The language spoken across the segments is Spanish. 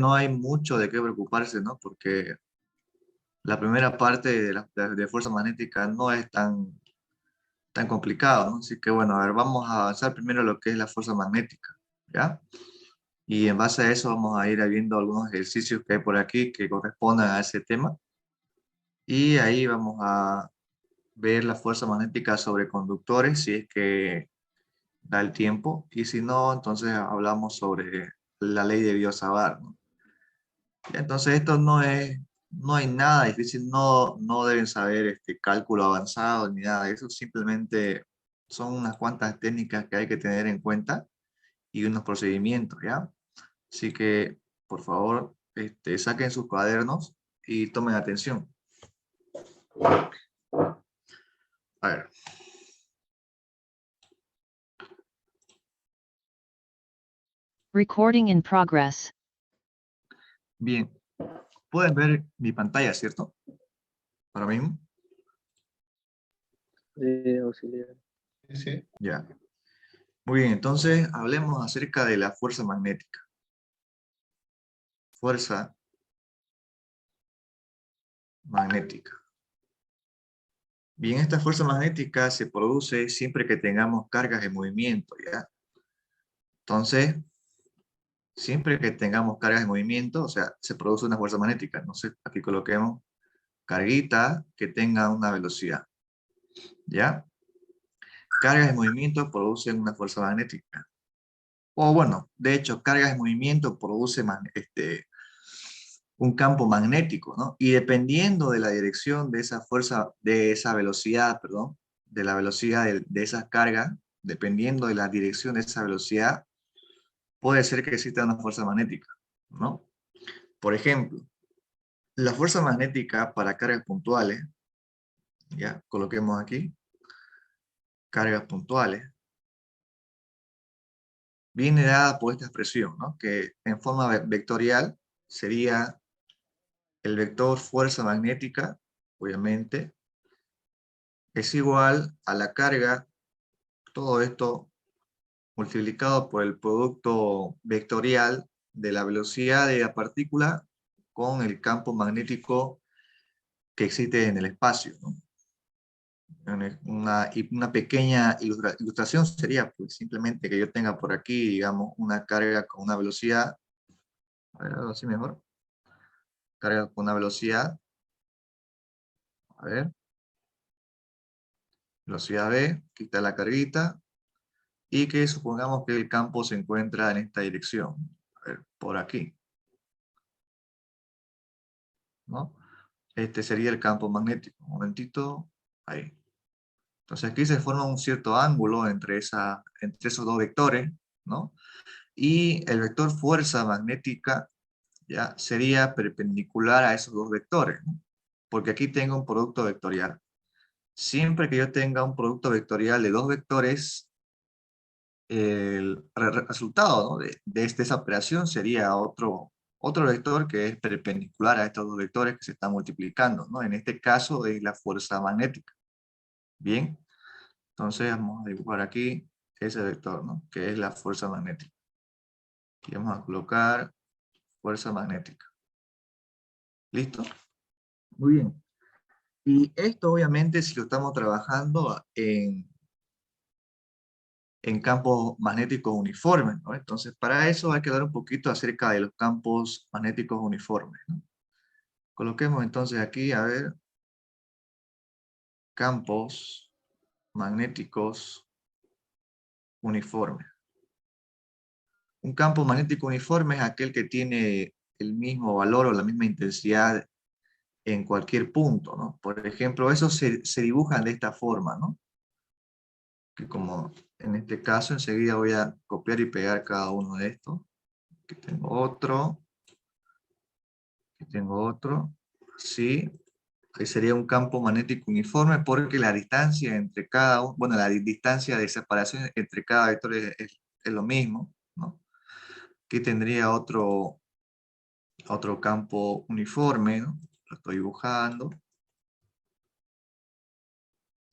no hay mucho de qué preocuparse, ¿no? Porque la primera parte de fuerza magnética no es tan complicado, ¿no? Así que bueno, a ver, vamos a avanzar primero lo que es la fuerza magnética, ¿ya? Y en base a eso vamos a ir viendo algunos ejercicios que hay por aquí que correspondan a ese tema. Y ahí vamos a ver la fuerza magnética sobre conductores, si es que da el tiempo. Y si no, entonces hablamos sobre la ley de Biot-Savart, ¿no? Entonces esto no hay nada difícil, no deben saber cálculo avanzado ni nada de eso, simplemente son unas cuantas técnicas que hay que tener en cuenta y unos procedimientos, ¿ya? Así que, por favor, saquen sus cuadernos y tomen atención. A ver. Recording in progress. Bien, pueden ver mi pantalla, ¿cierto? Ahora mismo. Auxiliar. Sí. Ya. Muy bien, entonces hablemos acerca de la fuerza magnética. Fuerza magnética. Bien, esta fuerza magnética se produce siempre que tengamos cargas en movimiento, ¿ya? Entonces, siempre que tengamos cargas en movimiento, o sea, se produce una fuerza magnética. Entonces, aquí coloquemos carguita que tenga una velocidad, ¿ya? Cargas en movimiento producen una fuerza magnética. O bueno, de hecho, cargas en movimiento producen un campo magnético, ¿no? Y dependiendo de la dirección de esa fuerza, de esa velocidad, perdón, de la velocidad de esa carga, dependiendo de la dirección de esa velocidad, puede ser que exista una fuerza magnética, ¿no? Por ejemplo, la fuerza magnética para cargas puntuales, ya, coloquemos aquí, cargas puntuales, viene dada por esta expresión, ¿no? Que en forma vectorial sería el vector fuerza magnética, obviamente, es igual a la carga, todo esto multiplicado por el producto vectorial de la velocidad de la partícula con el campo magnético que existe en el espacio, ¿no? Una pequeña ilustración sería pues, simplemente que yo tenga por aquí, digamos, una carga con una velocidad, a ver, algo así mejor, carga con una velocidad, a ver, velocidad V, quita la carguita, y que supongamos que el campo se encuentra en esta dirección, a ver, por aquí, ¿no? Este sería el campo magnético, un momentito, ahí. Entonces aquí se forma un cierto ángulo entre esos dos vectores, ¿no? Y el vector fuerza magnética ya sería perpendicular a esos dos vectores, ¿no? Porque aquí tengo un producto vectorial. Siempre que yo tenga un producto vectorial de dos vectores, el resultado, ¿no? de esa operación sería otro vector que es perpendicular a estos dos vectores que se están multiplicando, ¿no? En este caso es la fuerza magnética. Bien, entonces vamos a dibujar aquí ese vector, ¿no? Que es la fuerza magnética. Y vamos a colocar fuerza magnética. ¿Listo? Muy bien. Y esto obviamente si lo estamos trabajando en campos magnéticos uniformes, ¿no? Entonces para eso hay que hablar un poquito acerca de los campos magnéticos uniformes, ¿no? Coloquemos entonces aquí, a ver, campos magnéticos uniformes. Un campo magnético uniforme es aquel que tiene el mismo valor o la misma intensidad en cualquier punto, ¿no? Por ejemplo, esos se dibujan de esta forma, ¿no? Que como en este caso enseguida voy a copiar y pegar cada uno de estos. Aquí tengo otro. Aquí tengo otro. Sí. Ahí sería un campo magnético uniforme porque la distancia entre cada uno, bueno, la distancia de separación entre cada vector es lo mismo, ¿no? Aquí tendría otro campo uniforme, ¿no? Lo estoy dibujando.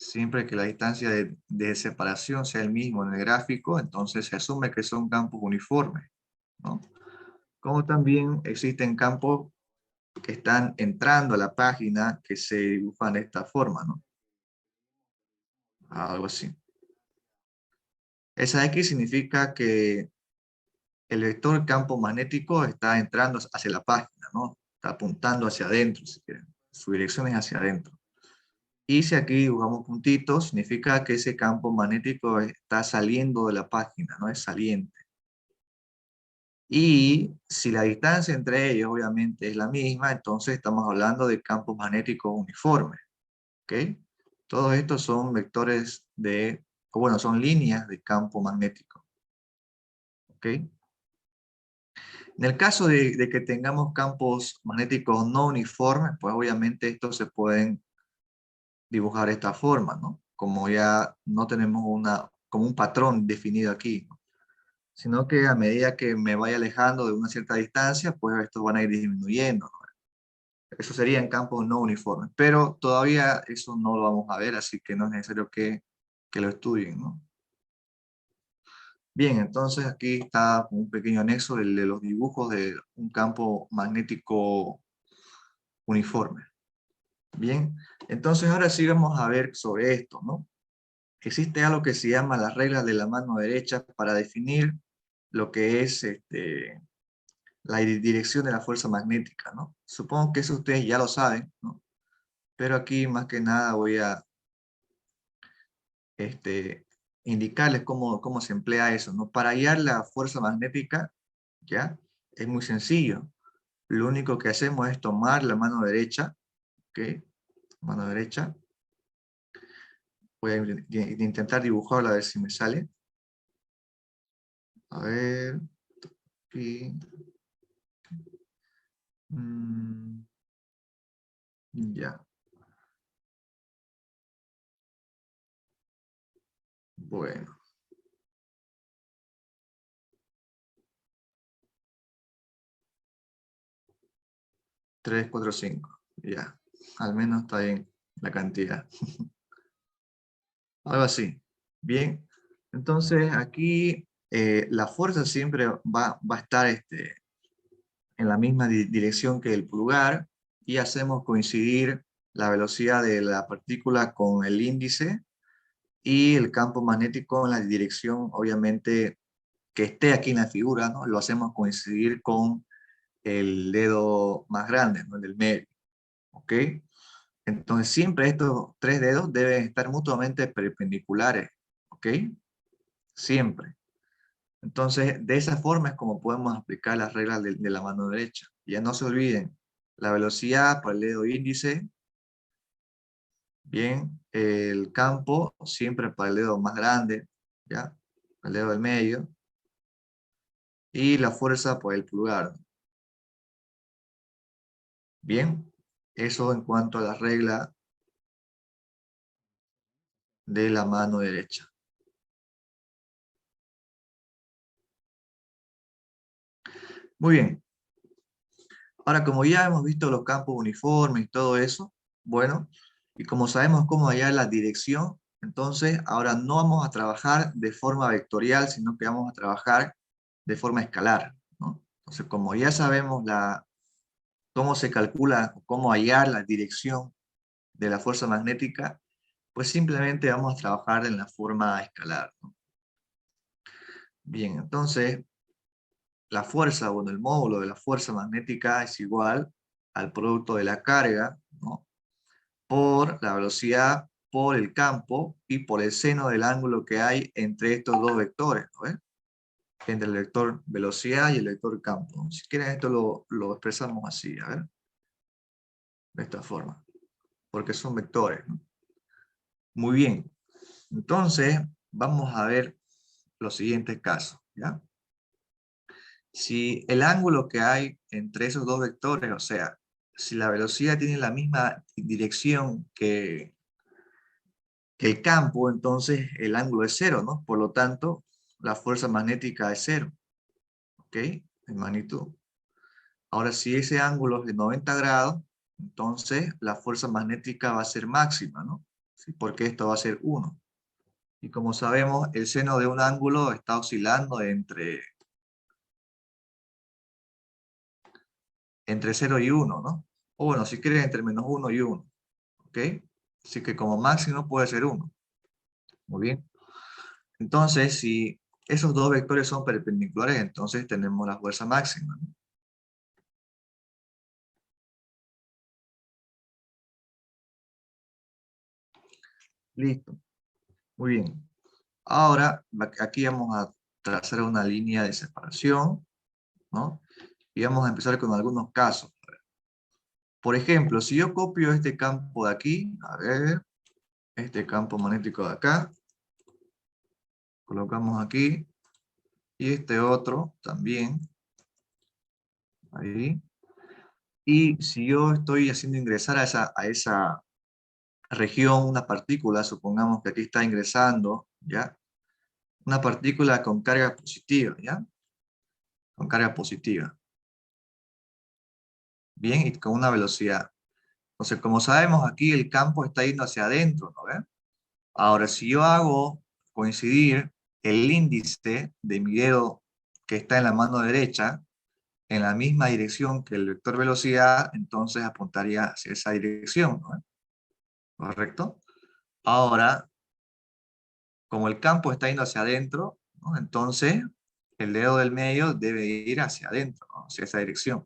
Siempre que la distancia de separación sea el mismo en el gráfico, entonces se asume que son campos uniformes, ¿no? como también existen campos que están entrando a la página que se dibujan de esta forma, ¿no? Algo así. Esa X significa que el vector campo magnético está entrando hacia la página, ¿no? Está apuntando hacia adentro, si quieren. Su dirección es hacia adentro. Y si aquí dibujamos puntitos, significa que ese campo magnético está saliendo de la página, ¿no? Es saliente. Y si la distancia entre ellos obviamente es la misma, entonces estamos hablando de campos magnéticos uniformes, ¿ok? Todos estos son vectores de, o bueno, son líneas de campo magnético, ¿ok? En el caso de que tengamos campos magnéticos no uniformes, pues obviamente estos se pueden dibujar de esta forma, ¿no? Como ya no tenemos como un patrón definido aquí, ¿no? Sino que a medida que me vaya alejando de una cierta distancia, pues estos van a ir disminuyendo, ¿no? Eso sería en campos no uniformes, pero todavía eso no lo vamos a ver, así que no es necesario que lo estudien, ¿no? Bien, entonces aquí está un pequeño anexo de los dibujos de un campo magnético uniforme. Bien, entonces ahora sí vamos a ver sobre esto, ¿no? Existe algo que se llama las reglas de la mano derecha para definir lo que es la dirección de la fuerza magnética, ¿no? Supongo que eso ustedes ya lo saben, ¿no? Pero aquí más que nada voy a este, indicarles cómo se emplea eso, ¿no? Para hallar la fuerza magnética, ¿ya? Es muy sencillo. Lo único que hacemos es tomar la mano derecha, ¿ok? Mano derecha. Voy a intentar dibujarla a ver si me sale. A ver, aquí. Mm, ya, bueno. 3 4 5 ya. Al menos está bien la cantidad. Algo así. Bien. Entonces aquí la fuerza siempre va a estar en la misma dirección que el pulgar y hacemos coincidir la velocidad de la partícula con el índice y el campo magnético en la dirección, obviamente, que esté aquí en la figura, ¿no? Lo hacemos coincidir con el dedo más grande, ¿no? El del medio, ¿ok? Entonces siempre estos tres dedos deben estar mutuamente perpendiculares, ¿ok? Siempre. Entonces, de esa forma es como podemos aplicar las reglas de la mano derecha. Ya no se olviden, la velocidad para el dedo índice, bien, el campo siempre para el dedo más grande, ¿ya? El dedo del medio, y la fuerza por el pulgar. Bien, eso en cuanto a la regla de la mano derecha. Muy bien, ahora como ya hemos visto los campos uniformes y todo eso, bueno, y como sabemos cómo hallar la dirección, entonces ahora no vamos a trabajar de forma vectorial, sino que vamos a trabajar de forma escalar, ¿no? Entonces como ya sabemos cómo se calcula, cómo hallar la dirección de la fuerza magnética, pues simplemente vamos a trabajar en la forma escalar, ¿no? Bien, entonces la fuerza, bueno, el módulo de la fuerza magnética es igual al producto de la carga, ¿no? Por la velocidad, por el campo y por el seno del ángulo que hay entre estos dos vectores, ¿no ves? Entre el vector velocidad y el vector campo. Si quieren esto lo expresamos así, a ver, de esta forma, porque son vectores, ¿no? Muy bien, entonces vamos a ver los siguientes casos, ¿ya? Si el ángulo que hay entre esos dos vectores, o sea, si la velocidad tiene la misma dirección que el campo, entonces el ángulo es cero, ¿no? Por lo tanto, la fuerza magnética es cero, ¿ok? En magnitud. Ahora, si ese ángulo es de 90 grados, entonces la fuerza magnética va a ser máxima, ¿no? ¿Sí? Porque esto va a ser 1. Y como sabemos, el seno de un ángulo está oscilando entre entre 0 y 1, ¿no? O bueno, si quieres entre -1 y 1, ¿ok? Así que como máximo puede ser 1. Muy bien. Entonces, si esos dos vectores son perpendiculares, entonces tenemos la fuerza máxima, ¿no? Listo. Muy bien. Ahora, aquí vamos a trazar una línea de separación, ¿no? Y vamos a empezar con algunos casos. Por ejemplo, si yo copio este campo de aquí, a ver, este campo magnético de acá, colocamos aquí, y este otro también, ahí. Y si yo estoy haciendo ingresar a esa región una partícula, supongamos que aquí está ingresando, ¿ya? Una partícula con carga positiva, ¿ya? Con carga positiva. Bien, y con una velocidad. Entonces, como sabemos, aquí el campo está yendo hacia adentro, ¿no ven? Ahora, si yo hago coincidir el índice de mi dedo que está en la mano derecha en la misma dirección que el vector velocidad, entonces apuntaría hacia esa dirección, ¿no? ¿Correcto? Ahora, como el campo está yendo hacia adentro, ¿no? Entonces el dedo del medio debe ir hacia adentro, ¿no? Hacia esa dirección.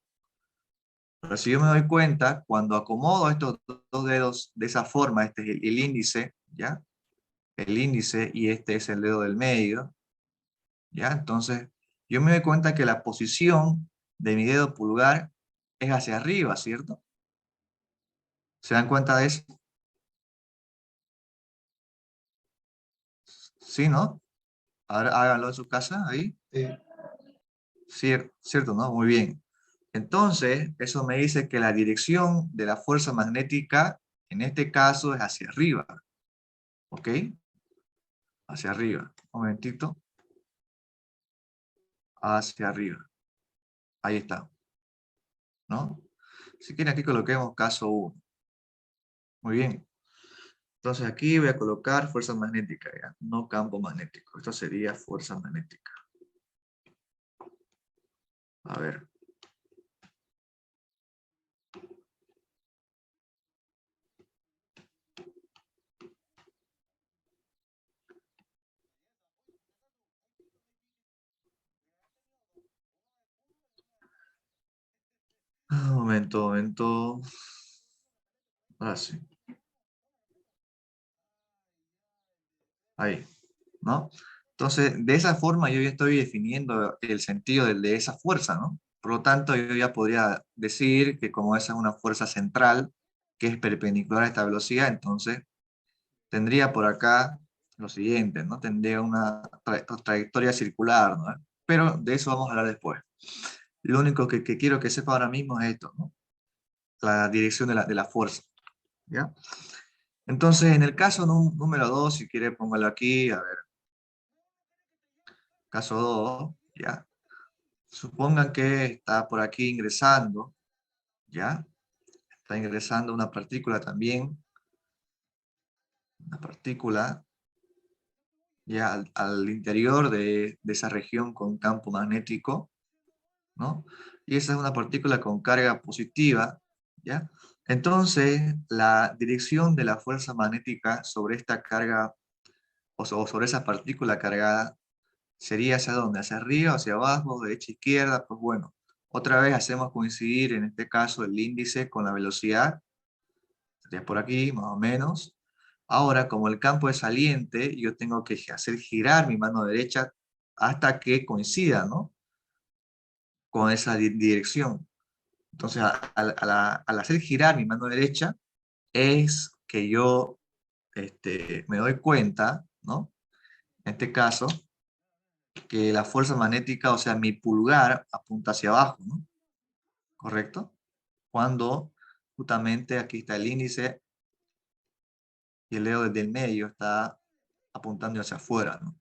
Pero si yo me doy cuenta, cuando acomodo estos dos dedos de esa forma, este es el índice, ¿ya? El índice y este es el dedo del medio, ¿ya? Entonces, yo me doy cuenta que la posición de mi dedo pulgar es hacia arriba, ¿cierto? ¿Se dan cuenta de eso? Sí, ¿no? Ahora háganlo en su casa, ahí. Sí. Cierto, ¿no? Muy bien. Entonces, eso me dice que la dirección de la fuerza magnética, en este caso, es hacia arriba. ¿Ok? Hacia arriba. Un momentito. Hacia arriba. Ahí está. ¿No? Si quieren, aquí coloquemos caso 1. Muy bien. Entonces aquí voy a colocar fuerza magnética, ¿ya? No campo magnético. Esto sería fuerza magnética. A ver. Un momento, un momento. Ahora sí. Ahí. ¿No? Entonces, de esa forma yo ya estoy definiendo el sentido de esa fuerza, ¿no? Por lo tanto, yo ya podría decir que como esa es una fuerza central, que es perpendicular a esta velocidad, entonces tendría por acá lo siguiente, ¿no? Tendría una trayectoria circular, ¿no? Pero de eso vamos a hablar después. Lo único que quiero que sepa ahora mismo es esto, ¿no? La dirección de la fuerza, ¿ya? Entonces, en el caso número 2, si quiere póngalo aquí, a ver, caso 2, ¿ya? Supongan que está por aquí ingresando, ¿ya? Está ingresando una partícula también, una partícula, ya al interior de esa región con campo magnético, ¿no? Y esa es una partícula con carga positiva, ¿ya? Entonces, la dirección de la fuerza magnética sobre esta carga, o sobre esa partícula cargada, sería hacia dónde, hacia arriba, hacia abajo, derecha, izquierda, pues bueno, otra vez hacemos coincidir en este caso el índice con la velocidad, sería por aquí más o menos. Ahora, como el campo es saliente, yo tengo que hacer girar mi mano derecha hasta que coincida, ¿no? Con esa dirección. Entonces, al hacer girar mi mano derecha, es que yo me doy cuenta, ¿no? En este caso, que la fuerza magnética, o sea, mi pulgar apunta hacia abajo, ¿no? ¿Correcto? Cuando justamente aquí está el índice y el dedo desde el medio está apuntando hacia afuera, ¿no?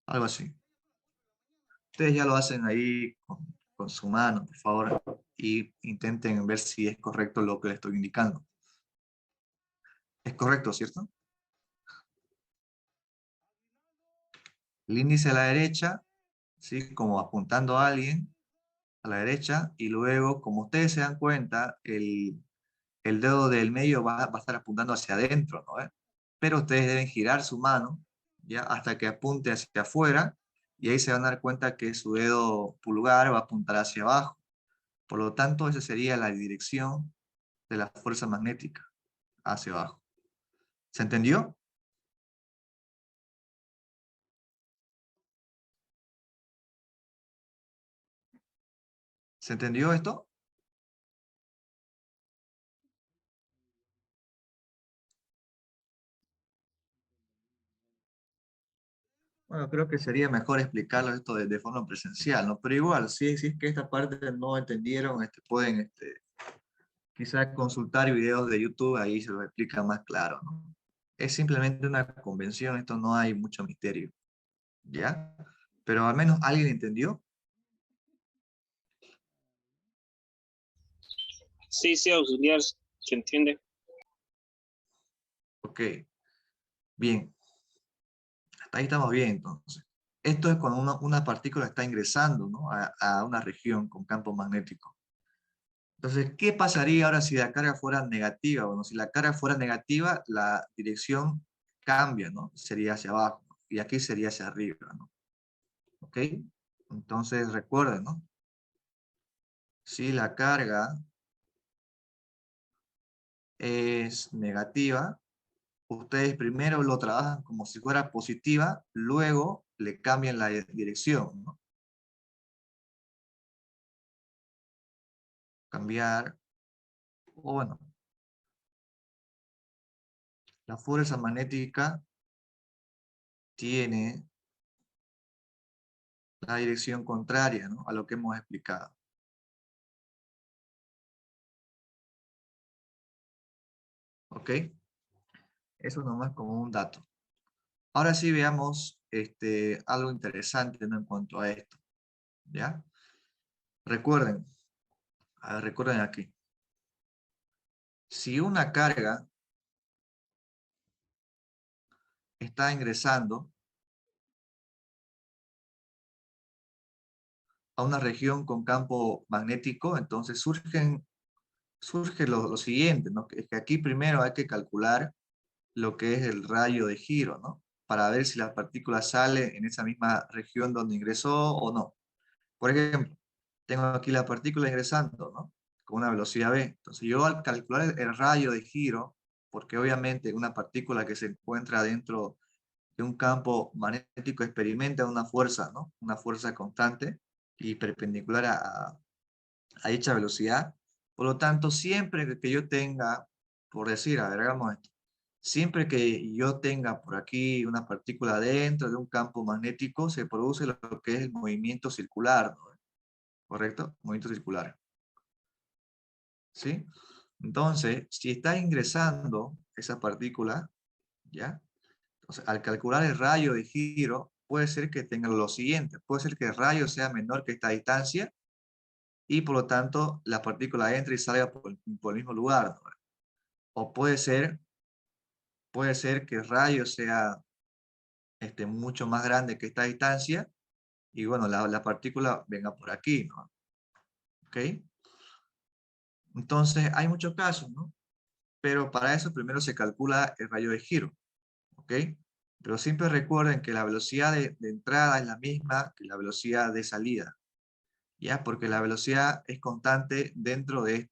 Algo así. Ustedes ya lo hacen ahí con su mano, por favor, y intenten ver si es correcto lo que les estoy indicando. ¿Es correcto, cierto? El índice a la derecha, ¿sí? Como apuntando a alguien, a la derecha, y luego, como ustedes se dan cuenta, el dedo del medio va a estar apuntando hacia adentro, ¿no? Pero ustedes deben girar su mano, ¿ya? Hasta que apunte hacia afuera, y ahí se van a dar cuenta que su dedo pulgar va a apuntar hacia abajo. Por lo tanto, esa sería la dirección de la fuerza magnética, hacia abajo. ¿Se entendió? ¿Se entendió esto? Bueno, creo que sería mejor explicarlo esto de forma presencial, ¿no? Pero igual, si es que esta parte no entendieron, pueden quizás consultar videos de YouTube, ahí se lo explica más claro, ¿no? Es simplemente una convención, esto no hay mucho misterio, ¿ya? Pero al menos alguien entendió. Sí, sí, auxiliar, ¿se entiende? Ok, bien, hasta ahí estamos bien entonces. Esto es cuando una partícula está ingresando, ¿no? a una región con campo magnético. Entonces, ¿qué pasaría ahora si la carga fuera negativa? Bueno, si la carga fuera negativa, la dirección cambia, ¿no? Sería hacia abajo, ¿no? Y aquí sería hacia arriba, ¿no? ¿Ok? Entonces, recuerden, ¿no? Si la carga es negativa, ustedes primero lo trabajan como si fuera positiva, luego le cambian la dirección, ¿no? Cambiar, o bueno, la fuerza magnética tiene la dirección contraria, ¿no? A lo que hemos explicado. ¿Ok? Eso nomás como un dato. Ahora sí veamos algo interesante, ¿no? En cuanto a esto, ¿ya? Recuerden, recuerden aquí. Si una carga está ingresando a una región con campo magnético, entonces surge lo siguiente, ¿no? Que aquí primero hay que calcular lo que es el rayo de giro, ¿no? Para ver si la partícula sale en esa misma región donde ingresó o no. Por ejemplo, tengo aquí la partícula ingresando, ¿no? Con una velocidad v. Entonces yo al calcular el rayo de giro, porque obviamente una partícula que se encuentra dentro de un campo magnético experimenta una fuerza, ¿no? Una fuerza constante y perpendicular a dicha velocidad. Por lo tanto, siempre que yo tenga, por decir, a ver, hagamos esto, siempre que yo tenga por aquí una partícula dentro de un campo magnético, se produce lo que es el movimiento circular, ¿no? ¿Correcto? Movimiento circular. ¿Sí? Entonces, si está ingresando esa partícula, ¿ya? Entonces, al calcular el rayo de giro, puede ser que tenga lo siguiente. Puede ser que el rayo sea menor que esta distancia y por lo tanto la partícula entre y salga por el mismo lugar, ¿no? O puede ser que el rayo sea mucho más grande que esta distancia y bueno, la partícula venga por aquí, ¿no? ¿Ok? Entonces, hay muchos casos, ¿no? Pero para eso primero se calcula el rayo de giro, ¿ok? Pero siempre recuerden que la velocidad de entrada es la misma que la velocidad de salida, ¿ya? Porque la velocidad es constante dentro de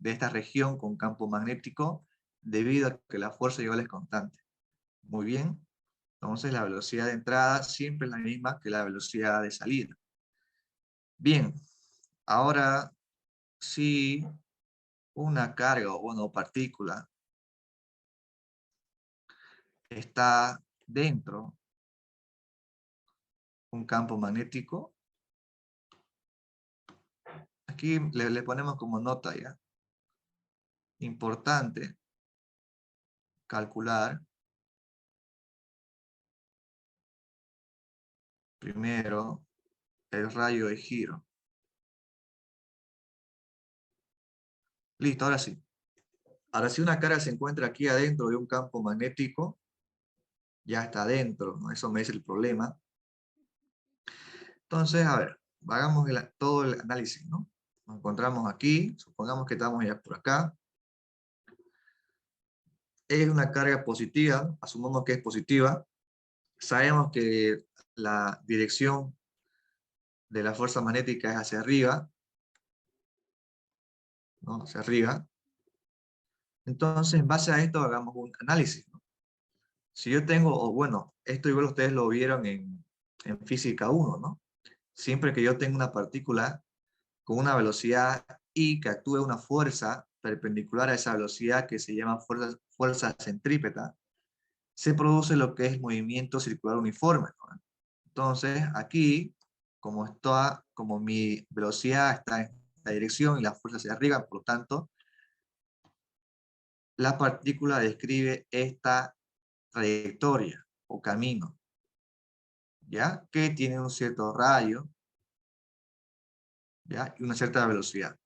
esta región con campo magnético debido a que la fuerza igual es constante. Muy bien. Entonces la velocidad de entrada siempre es la misma que la velocidad de salida. Bien, ahora si una carga o bueno, partícula está dentro de un campo magnético, aquí le ponemos como nota ya. Importante calcular primero el rayo de giro. Listo, ahora sí. Ahora si una carga se encuentra aquí adentro de un campo magnético, ya está adentro, ¿no? Eso me es el problema. Entonces, a ver, hagamos todo el análisis, ¿no? Nos encontramos aquí, supongamos que estamos ya por acá. Es una carga positiva, asumamos que es positiva. Sabemos que la dirección de la fuerza magnética es hacia arriba, ¿no? Hacia arriba. Entonces, en base a esto, hagamos un análisis, ¿no? Si yo tengo, o bueno, esto igual ustedes lo vieron en física 1, ¿no? Siempre que yo tenga una partícula con una velocidad i que actúe una fuerza perpendicular a esa velocidad que se llama fuerza centrípeta, se produce lo que es movimiento circular uniforme, ¿no? Entonces, aquí, como mi velocidad está en esta dirección y la fuerza hacia arriba, por lo tanto, la partícula describe esta trayectoria o camino, ¿ya? Que tiene un cierto radio, ¿ya? Y una cierta velocidad.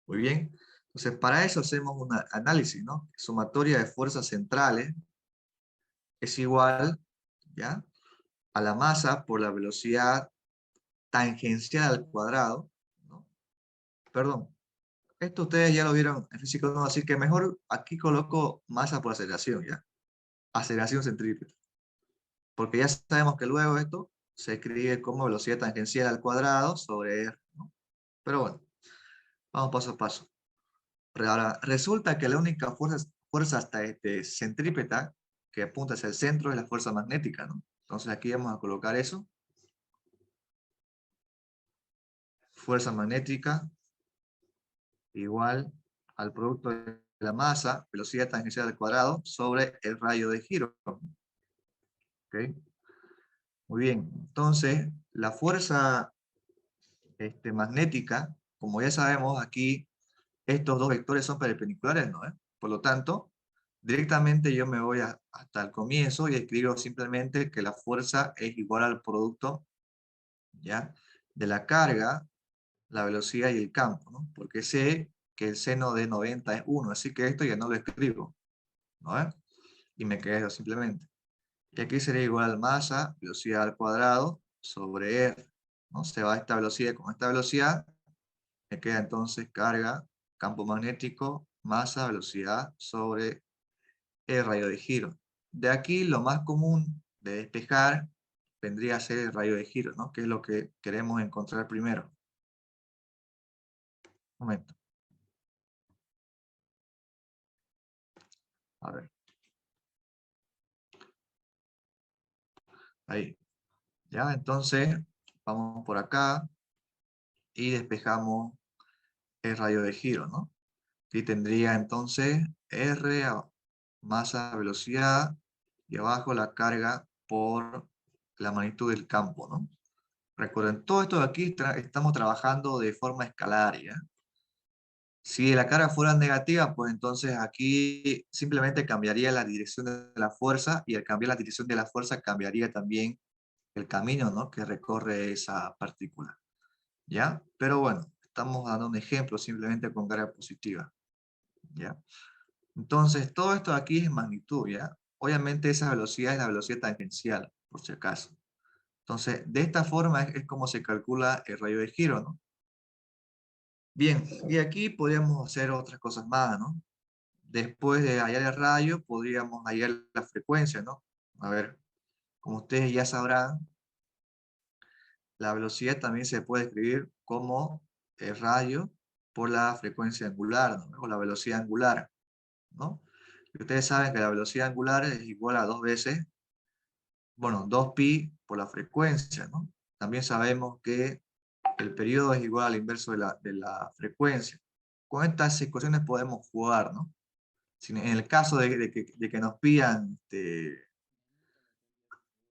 Muy bien. Entonces, para eso hacemos un análisis, ¿no? Sumatoria de fuerzas centrales es igual, ¿ya? A la masa por la velocidad tangencial al cuadrado, ¿no? Perdón, esto ustedes ya lo vieron en física 1, así que mejor aquí coloco masa por aceleración, ¿ya? Aceleración centrípeta. Porque ya sabemos que luego esto se escribe como velocidad tangencial al cuadrado sobre R, ¿no? Pero bueno, vamos paso a paso. Ahora, resulta que la única fuerza hasta centrípeta que apunta hacia el centro es la fuerza magnética, ¿no? Entonces aquí vamos a colocar eso. Fuerza magnética igual al producto de la masa, velocidad tangencial al cuadrado, sobre el radio de giro. ¿Okay? Muy bien, entonces la fuerza magnética, como ya sabemos aquí, estos dos vectores son perpendiculares, ¿no? Por lo tanto, directamente yo me voy hasta el comienzo y escribo simplemente que la fuerza es igual al producto, ¿ya? De la carga, la velocidad y el campo, ¿no? Porque sé que el seno de 90 es 1, así que esto ya no lo escribo, ¿no? Y me quedo simplemente. Y aquí sería igual al masa, velocidad al cuadrado, sobre R, ¿no? Se va esta velocidad con esta velocidad, me queda entonces carga, campo magnético, masa, velocidad, sobre el radio de giro. De aquí lo más común de despejar vendría a ser el radio de giro, ¿no? Que es lo que queremos encontrar primero. Un momento. A ver. Ahí. Ya, entonces vamos por acá y despejamos el radio de giro, ¿no? Aquí tendría entonces R, masa, velocidad, y abajo la carga por la magnitud del campo, ¿no? Recuerden, todo esto de aquí estamos trabajando de forma escalar, ¿ya? Si la carga fuera negativa, pues entonces aquí simplemente cambiaría la dirección de la fuerza, y al cambiar la dirección de la fuerza cambiaría también el camino, ¿no? Que recorre esa partícula, ¿ya? Pero bueno, estamos dando un ejemplo simplemente con carga positiva, ¿ya? Entonces, todo esto de aquí es magnitud, ¿ya? Obviamente esa velocidad es la velocidad tangencial, por si acaso. Entonces, de esta forma es como se calcula el radio de giro, ¿no? Bien, y aquí podríamos hacer otras cosas más, ¿no? Después de hallar el radio, podríamos hallar la frecuencia, ¿no? A ver, como ustedes ya sabrán, la velocidad también se puede escribir como el radio por la frecuencia angular, ¿no? O la velocidad angular, ¿no? Y ustedes saben que la velocidad angular es igual a 2 veces, bueno, 2pi por la frecuencia, ¿no? También sabemos que el periodo es igual al inverso de la frecuencia. Con estas ecuaciones podemos jugar, ¿no? En el caso de que nos pidan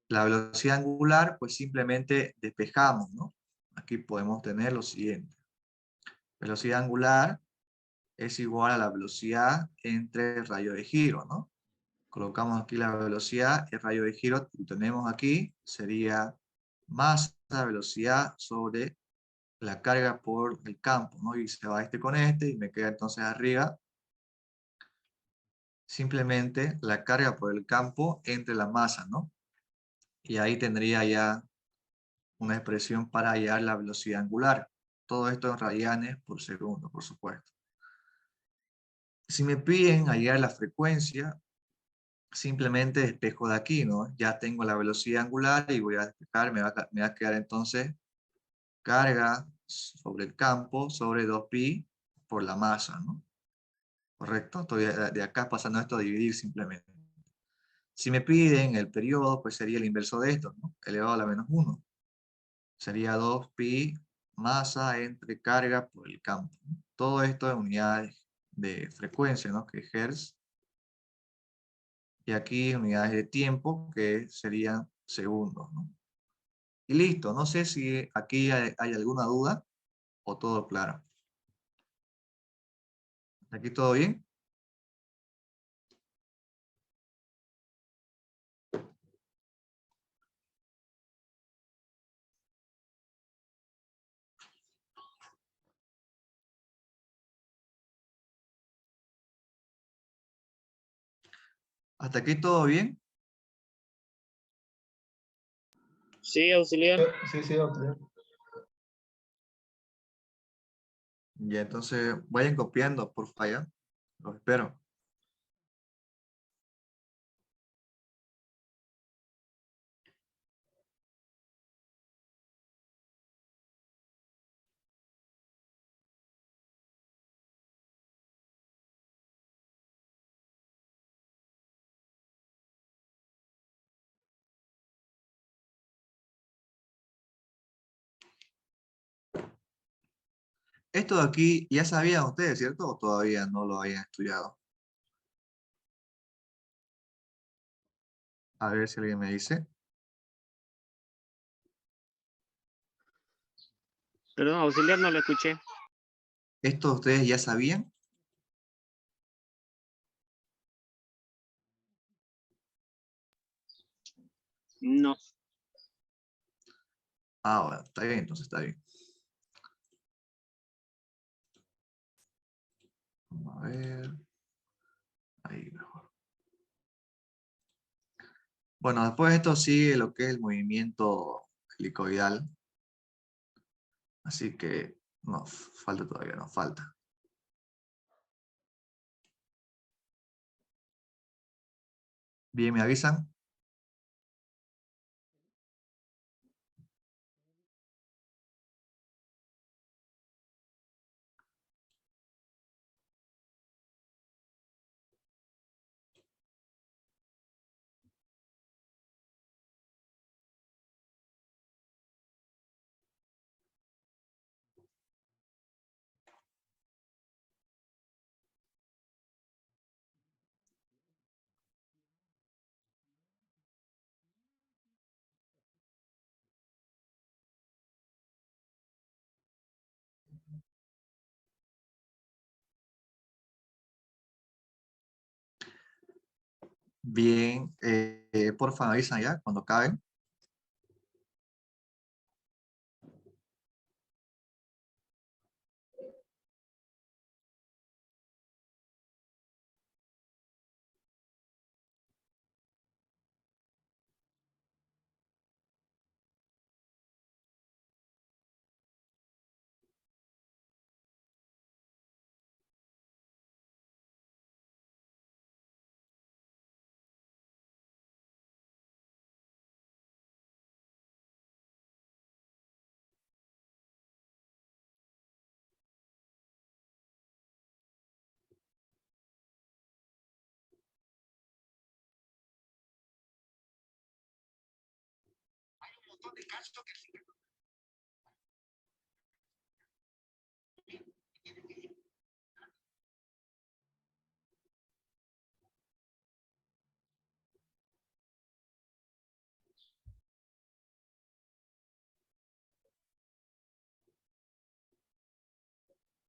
la velocidad angular, pues simplemente despejamos, ¿no? Aquí podemos tener lo siguiente. Velocidad angular es igual a la velocidad entre el radio de giro, ¿no? Colocamos aquí la velocidad, el radio de giro que tenemos aquí sería masa, velocidad sobre la carga por el campo, ¿no? Y se va este con este y me queda entonces arriba simplemente la carga por el campo entre la masa, ¿no? Y ahí tendría ya una expresión para hallar la velocidad angular. Todo esto en radianes por segundo, por supuesto. Si me piden hallar la frecuencia, simplemente despejo de aquí, ¿no? Ya tengo la velocidad angular y voy a despejar, me va a quedar entonces carga sobre el campo sobre 2pi por la masa, ¿no? ¿Correcto? Estoy de acá pasando esto a dividir simplemente. Si me piden el periodo, pues sería el inverso de esto, ¿no? Elevado a la menos 1. Sería 2pi masa entre carga por el campo. Todo esto en unidades de frecuencia, ¿no? Que es hertz. Y aquí unidades de tiempo, que serían segundos, ¿no? Y listo. No sé si aquí hay alguna duda o todo claro. ¿Aquí todo bien? ¿Hasta aquí todo bien? Sí, auxiliar. Sí, auxiliar. Ya, entonces vayan copiando, por favor. Los espero. Esto de aquí ya sabían ustedes, ¿cierto? ¿O todavía no lo habían estudiado? A ver si alguien me dice. Perdón, auxiliar, no lo escuché. ¿Esto ustedes ya sabían? No. Ah, bueno, está bien, entonces está bien. Vamos a ver. Ahí mejor. Bueno, después de esto sigue lo que es el movimiento helicoidal. Así que no, falta todavía, no falta. Bien, ¿me avisan? Bien, porfa, me avisan ya cuando acaben.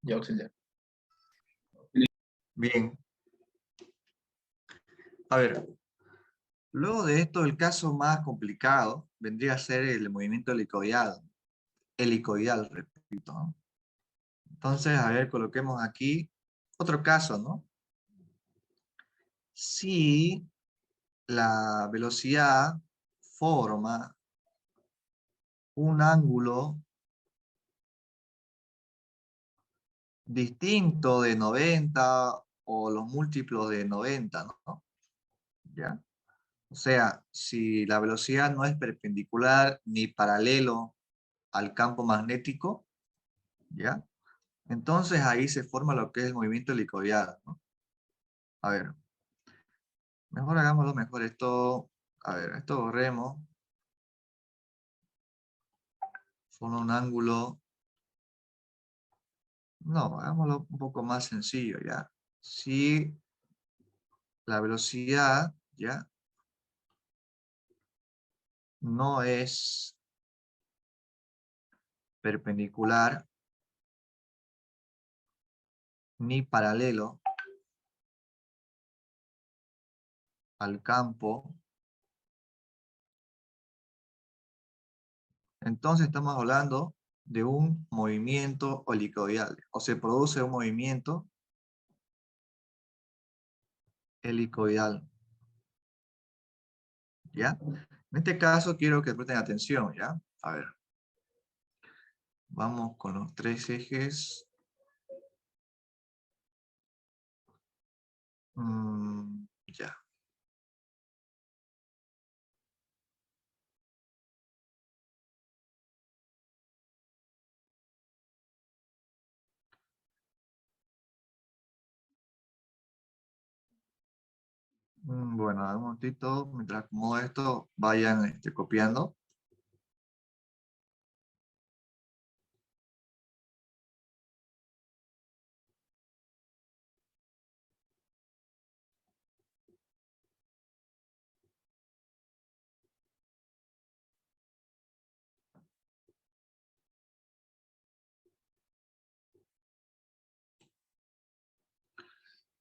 Ya, auxiliar. Bien. A ver, luego de esto, el caso más complicado vendría a ser el movimiento helicoidal. Helicoidal, repito, ¿no? Entonces, a ver, coloquemos aquí otro caso, ¿no? Si la velocidad forma un ángulo distinto de 90 o los múltiplos de 90, ¿no? ¿Ya? O sea, si la velocidad no es perpendicular ni paralelo al campo magnético, ¿ya? Entonces ahí se forma lo que es el movimiento helicoidal, ¿no? A ver, mejor hagámoslo mejor esto. A ver, esto borremos. Forma un ángulo. No, hagámoslo un poco más sencillo, ¿ya? Si la velocidad, ¿ya? No es perpendicular ni paralelo al campo, entonces estamos hablando de un movimiento helicoidal, o se produce un movimiento helicoidal, ¿ya? En este caso quiero que presten atención, ¿ya? A ver, vamos con los tres ejes. Ya. Bueno, un momentito, mientras acomodo esto, vayan copiando.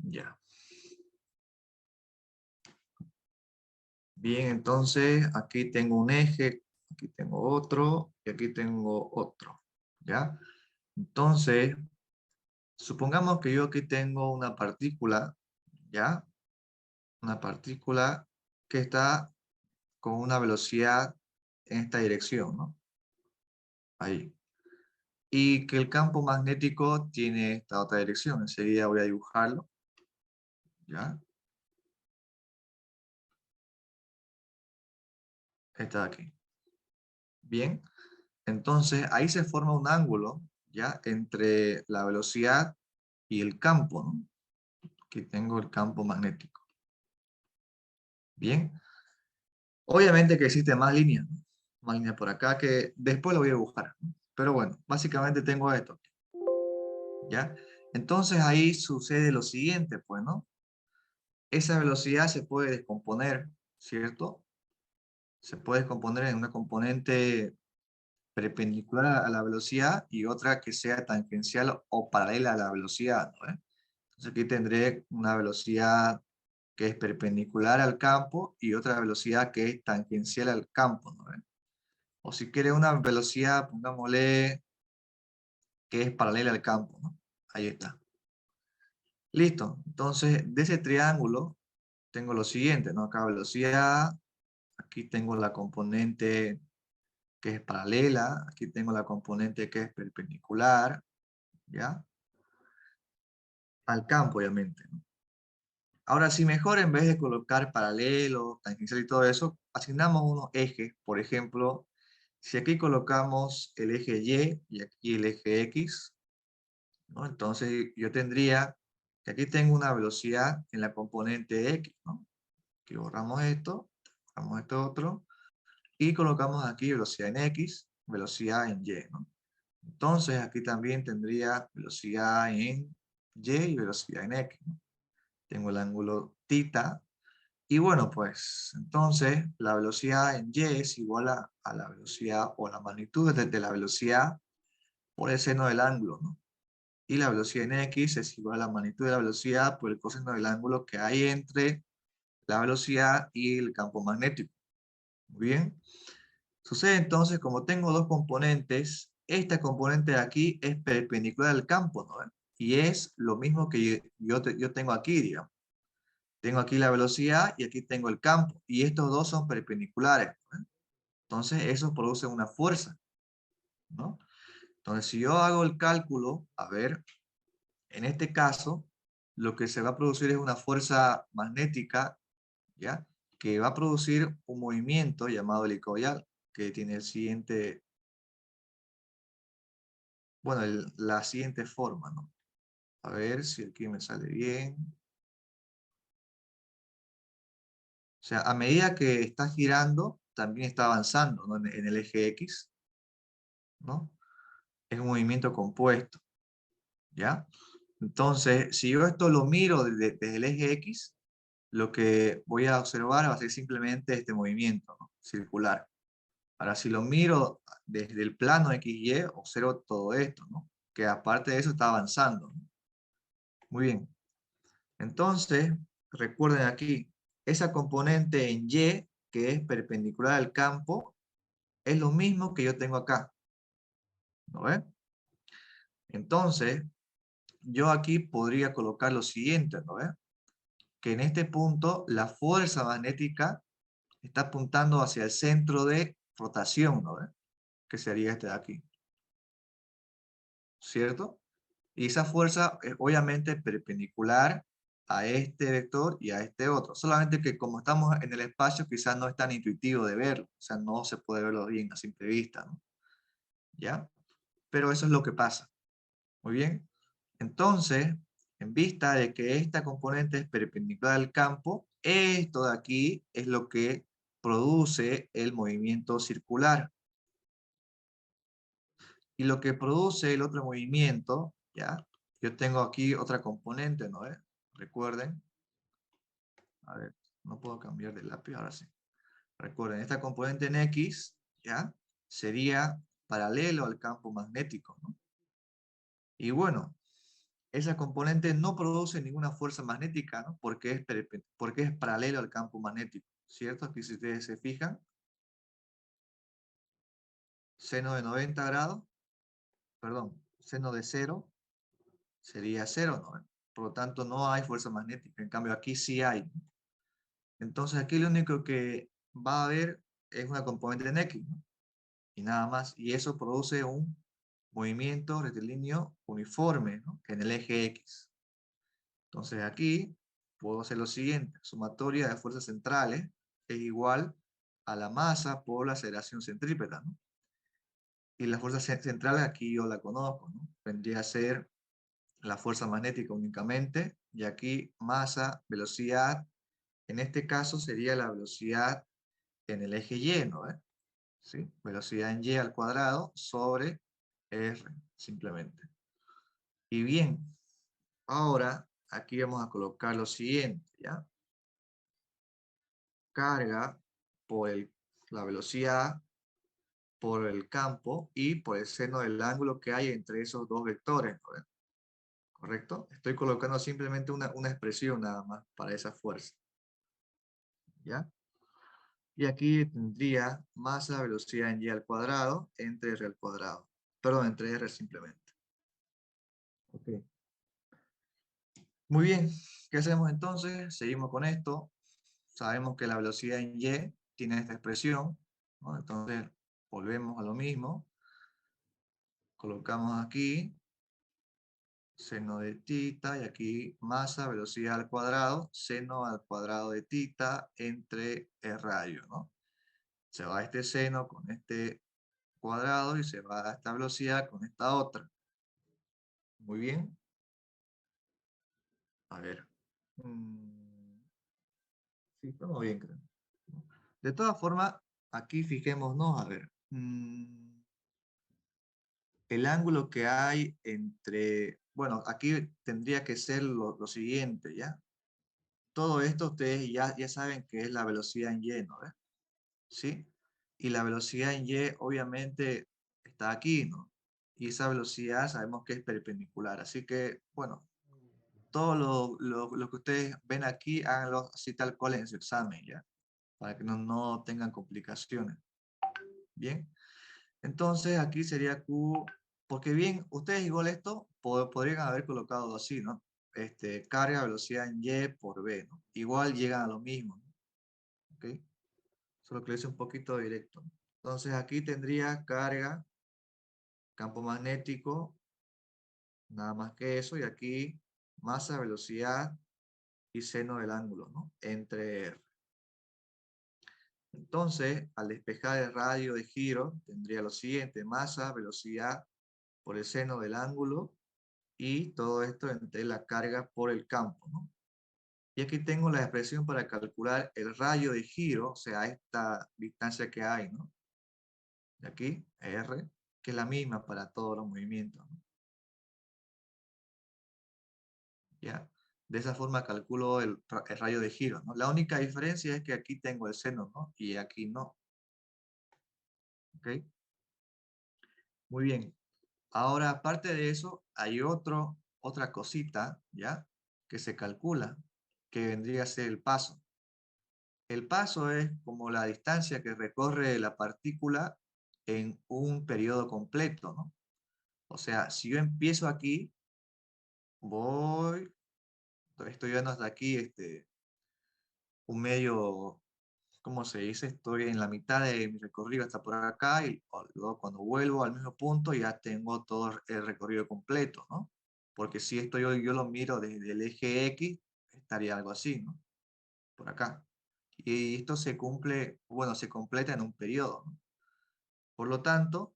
Ya. Bien, entonces aquí tengo un eje, aquí tengo otro y aquí tengo otro, ¿ya? Entonces, supongamos que yo aquí tengo una partícula, ¿ya? Una partícula que está con una velocidad en esta dirección, ¿no? Ahí. Y que el campo magnético tiene esta otra dirección. Enseguida voy a dibujarlo, ¿ya? Esta de aquí. Bien. Entonces, ahí se forma un ángulo, ¿ya? Entre la velocidad y el campo, ¿no? Aquí tengo el campo magnético. Bien. Obviamente que existen más líneas, ¿no? Más líneas por acá que después lo voy a dibujar, ¿no? Pero bueno, básicamente tengo esto, ¿ya? Entonces ahí sucede lo siguiente, pues, ¿no? Esa velocidad se puede descomponer, ¿cierto? Se puede descomponer en una componente perpendicular a la velocidad y otra que sea tangencial o paralela a la velocidad, ¿no? Entonces aquí tendré una velocidad que es perpendicular al campo y otra velocidad que es tangencial al campo, ¿no? O si quiere una velocidad, pongámosle que es paralela al campo, ¿no? Ahí está. Listo. Entonces, de ese triángulo tengo lo siguiente, ¿no? Acá velocidad, aquí tengo la componente que es paralela, aquí tengo la componente que es perpendicular, ¿ya? Al campo, obviamente, ¿no? Ahora, si mejor en vez de colocar paralelo, tangencial y todo eso, asignamos unos ejes. Por ejemplo, si aquí colocamos el eje y aquí el eje X, ¿no? Entonces yo tendría que aquí tengo una velocidad en la componente X, ¿no? Aquí borramos esto otro, y colocamos aquí velocidad en X, velocidad en Y, ¿no? Entonces aquí también tendría velocidad en Y y velocidad en X, ¿no? Tengo el ángulo θ. Y bueno, pues entonces la velocidad en Y es igual a la velocidad o la magnitud de la velocidad por el seno del ángulo, ¿no? Y la velocidad en X es igual a la magnitud de la velocidad por el coseno del ángulo que hay entre la velocidad y el campo magnético. Muy bien. Sucede entonces, como tengo dos componentes, esta componente de aquí es perpendicular al campo, ¿no? Y es lo mismo que yo tengo aquí, digamos. Tengo aquí la velocidad y aquí tengo el campo. Y estos dos son perpendiculares, ¿no? Entonces eso produce una fuerza. ¿no? Entonces, si yo hago el cálculo, a ver, en este caso, lo que se va a producir es una fuerza magnética, ¿ya? Que va a producir un movimiento llamado helicoidal, que tiene el siguiente, bueno, la siguiente forma, ¿no? A ver si aquí me sale bien. O sea, a medida que está girando, también está avanzando, ¿no? En el eje X, ¿no? Es un movimiento compuesto, ¿ya? Entonces, si yo esto lo miro desde el eje X, lo que voy a observar va a ser simplemente este movimiento, ¿no? Circular. Ahora, si lo miro desde el plano XY, observo todo esto, ¿no? Que aparte de eso está avanzando, ¿no? Muy bien. Entonces, recuerden aquí, esa componente en Y, que es perpendicular al campo, es lo mismo que yo tengo acá, ¿no ven? Entonces, yo aquí podría colocar lo siguiente, ¿no ven? Que en este punto la fuerza magnética está apuntando hacia el centro de rotación, ¿no ven? Que sería este de aquí, ¿cierto? Y esa fuerza es obviamente perpendicular a este vector y a este otro. Solamente que como estamos en el espacio, quizás no es tan intuitivo de verlo. O sea, no se puede verlo bien a simple vista, ¿no? ¿Ya? Pero eso es lo que pasa. Muy bien. Entonces, en vista de que esta componente es perpendicular al campo, esto de aquí es lo que produce el movimiento circular. Y lo que produce el otro movimiento, ¿ya? Yo tengo aquí otra componente, ¿no? Recuerden, a ver, no puedo cambiar de lápiz, ahora sí. Recuerden, esta componente en X, ¿ya? Sería paralelo al campo magnético, ¿no? Y bueno, esa componente no produce ninguna fuerza magnética, ¿no? Porque es paralelo al campo magnético, ¿cierto? Aquí si ustedes se fijan, seno de 90 grados, perdón, seno de 0 sería 0, ¿no? Por lo tanto, no hay fuerza magnética. En cambio, aquí sí hay. Entonces, aquí lo único que va a haber es una componente en X, ¿no? Y nada más. Y eso produce un movimiento rectilíneo uniforme, ¿no? En el eje X. Entonces, aquí puedo hacer lo siguiente. Sumatoria de fuerzas centrales es igual a la masa por la aceleración centrípeta, ¿no? Y la fuerza central aquí yo la conozco, ¿no? Vendría a ser la fuerza magnética únicamente, y aquí masa, velocidad, en este caso sería la velocidad en el eje Y, ¿no? ¿Sí? Velocidad en Y al cuadrado sobre R, simplemente. Y bien, ahora aquí vamos a colocar lo siguiente, ¿ya? Carga por la velocidad, por el campo y por el seno del ángulo que hay entre esos dos vectores, ¿no? ¿Correcto? Estoy colocando simplemente una expresión nada más para esa fuerza, ¿ya? Y aquí tendría masa, velocidad en y al cuadrado entre r al cuadrado. Perdón, entre r simplemente. Ok. Muy bien, ¿qué hacemos entonces? Seguimos con esto. Sabemos que la velocidad en y tiene esta expresión, ¿no? Entonces volvemos a lo mismo. Colocamos aquí seno de tita y aquí masa, velocidad al cuadrado, seno al cuadrado de tita entre el radio, ¿no? Se va este seno con este cuadrado y se va a esta velocidad con esta otra. Muy bien. A ver. Sí, estamos bien, creo. De todas formas, aquí fijémonos, a ver. El ángulo que hay entre... Bueno, aquí tendría que ser lo siguiente, ¿ya? Todo esto ustedes ya saben que es la velocidad en y, ¿no? ¿Sí? Y la velocidad en y obviamente está aquí, ¿no? Y esa velocidad sabemos que es perpendicular. Así que, bueno, todo lo que ustedes ven aquí, háganlo así tal cual en su examen, ¿ya? Para que no tengan complicaciones. Bien. Entonces aquí sería Q, porque bien, ustedes igual esto podrían haber colocado así, ¿no? Carga, velocidad en Y por B, ¿no? Igual llegan a lo mismo, ¿no? ¿Ok? Solo que lo hice un poquito directo. Entonces aquí tendría carga campo magnético, nada más que eso, y aquí masa, velocidad y seno del ángulo, ¿no? Entre R. Entonces, al despejar el radio de giro, tendría lo siguiente: masa, velocidad por el seno del ángulo, y todo esto entre la carga por el campo, ¿no? Y aquí tengo la expresión para calcular el radio de giro, o sea, esta distancia que hay, ¿no? De aquí, R, que es la misma para todos los movimientos, ¿no? ¿Ya? De esa forma calculo el radio de giro, ¿no? La única diferencia es que aquí tengo el seno, ¿no? Y aquí no. ¿Ok? Muy bien. Ahora, aparte de eso, hay otra cosita, ¿ya? Que se calcula, que vendría a ser el paso. El paso es como la distancia que recorre la partícula en un periodo completo, ¿no? O sea, si yo empiezo aquí, voy, estoy yendo hasta aquí, un medio, ¿cómo se dice? Estoy en la mitad de mi recorrido hasta por acá, y luego cuando vuelvo al mismo punto ya tengo todo el recorrido completo, ¿no? Porque si esto yo lo miro desde el eje X, estaría algo así, ¿no? Por acá. Y esto se cumple, bueno, se completa en un periodo, ¿no? Por lo tanto,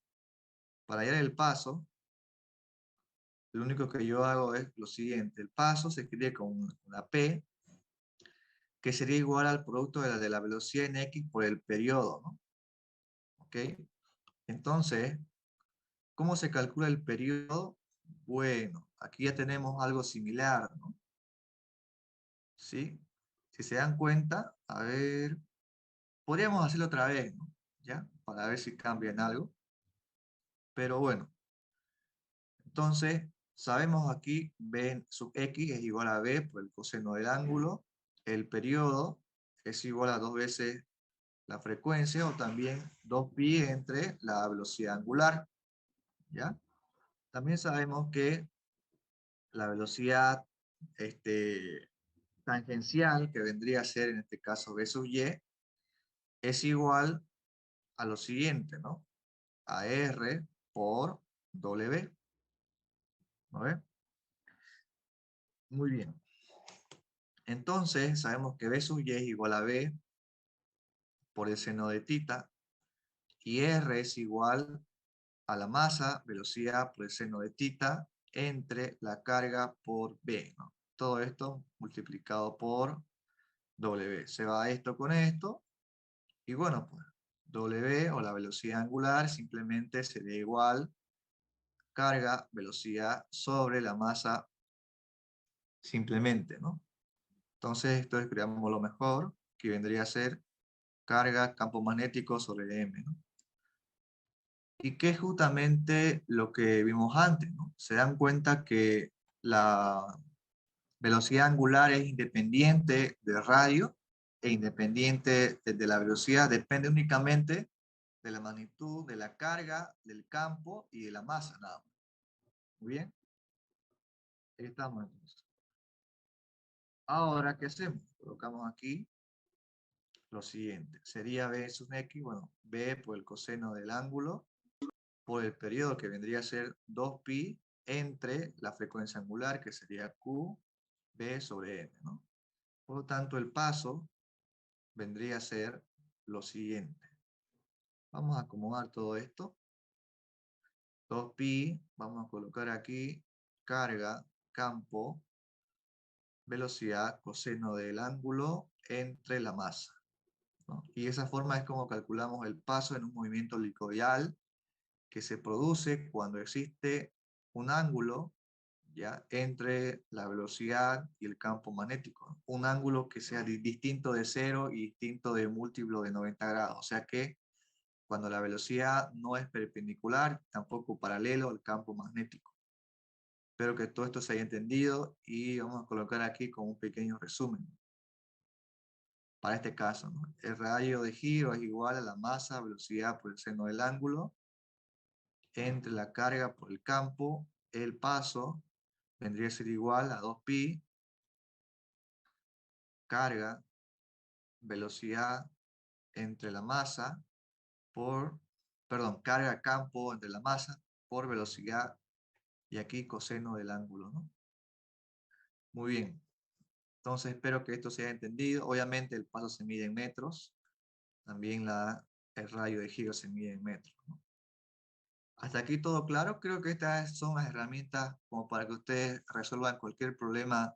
para hallar el paso, lo único que yo hago es lo siguiente: el paso se escribe con una P, que sería igual al producto de la velocidad en X por el periodo, ¿no? ¿Ok? Entonces, ¿cómo se calcula el periodo? Bueno, aquí ya tenemos algo similar, ¿no? ¿Sí? Si se dan cuenta, a ver, podríamos hacerlo otra vez, ¿no? ¿Ya? Para ver si cambia en algo. Pero bueno, entonces, sabemos aquí B sub X es igual a B por el coseno del ángulo. El periodo es igual a 2 veces la frecuencia, o también 2pi entre la velocidad angular, ¿ya? También sabemos que la velocidad tangencial, que vendría a ser en este caso B sub y, es igual a lo siguiente, ¿no? A R por W, ¿no ve? Muy bien. Entonces, sabemos que B sub y es igual a B por el seno de tita, y R es igual a la masa, velocidad por el seno de tita, entre la carga por B, ¿no? Todo esto multiplicado por W. Se va esto con esto, y bueno, pues W, o la velocidad angular, simplemente sería igual carga, velocidad sobre la masa, simplemente, ¿no? Entonces esto escribamos lo mejor, que vendría a ser carga, campo magnético sobre M, ¿no? Y que es justamente lo que vimos antes, ¿no? Se dan cuenta que la velocidad angular es independiente del radio e independiente de la velocidad, depende únicamente de la magnitud, de la carga, del campo y de la masa, nada más. Muy bien, ahí estamos entonces. Ahora, ¿qué hacemos? Colocamos aquí lo siguiente: sería B sub X, bueno, B por el coseno del ángulo, por el periodo, que vendría a ser 2pi entre la frecuencia angular, que sería Q, B sobre M, ¿no? Por lo tanto, el paso vendría a ser lo siguiente. Vamos a acomodar todo esto. 2pi, vamos a colocar aquí carga, campo, velocidad, coseno del ángulo entre la masa, ¿no? Y de esa forma es como calculamos el paso en un movimiento helicoidal que se produce cuando existe un ángulo, ¿ya?, entre la velocidad y el campo magnético. Un ángulo que sea distinto de 0 y distinto de múltiplo de 90 grados. O sea que cuando la velocidad no es perpendicular, tampoco paralelo al campo magnético. Espero que todo esto se haya entendido, y vamos a colocar aquí como un pequeño resumen. Para este caso, ¿no? El radio de giro es igual a la masa, velocidad por el seno del ángulo, entre la carga por el campo. El paso vendría a ser igual a 2pi, carga, velocidad entre la masa, por, perdón, carga, campo entre la masa, por velocidad y aquí coseno del ángulo, ¿no? Muy bien. Entonces espero que esto se haya entendido. Obviamente el paso se mide en metros. También el radio de giro se mide en metros, ¿no? Hasta aquí todo claro. Creo que estas son las herramientas como para que ustedes resuelvan cualquier problema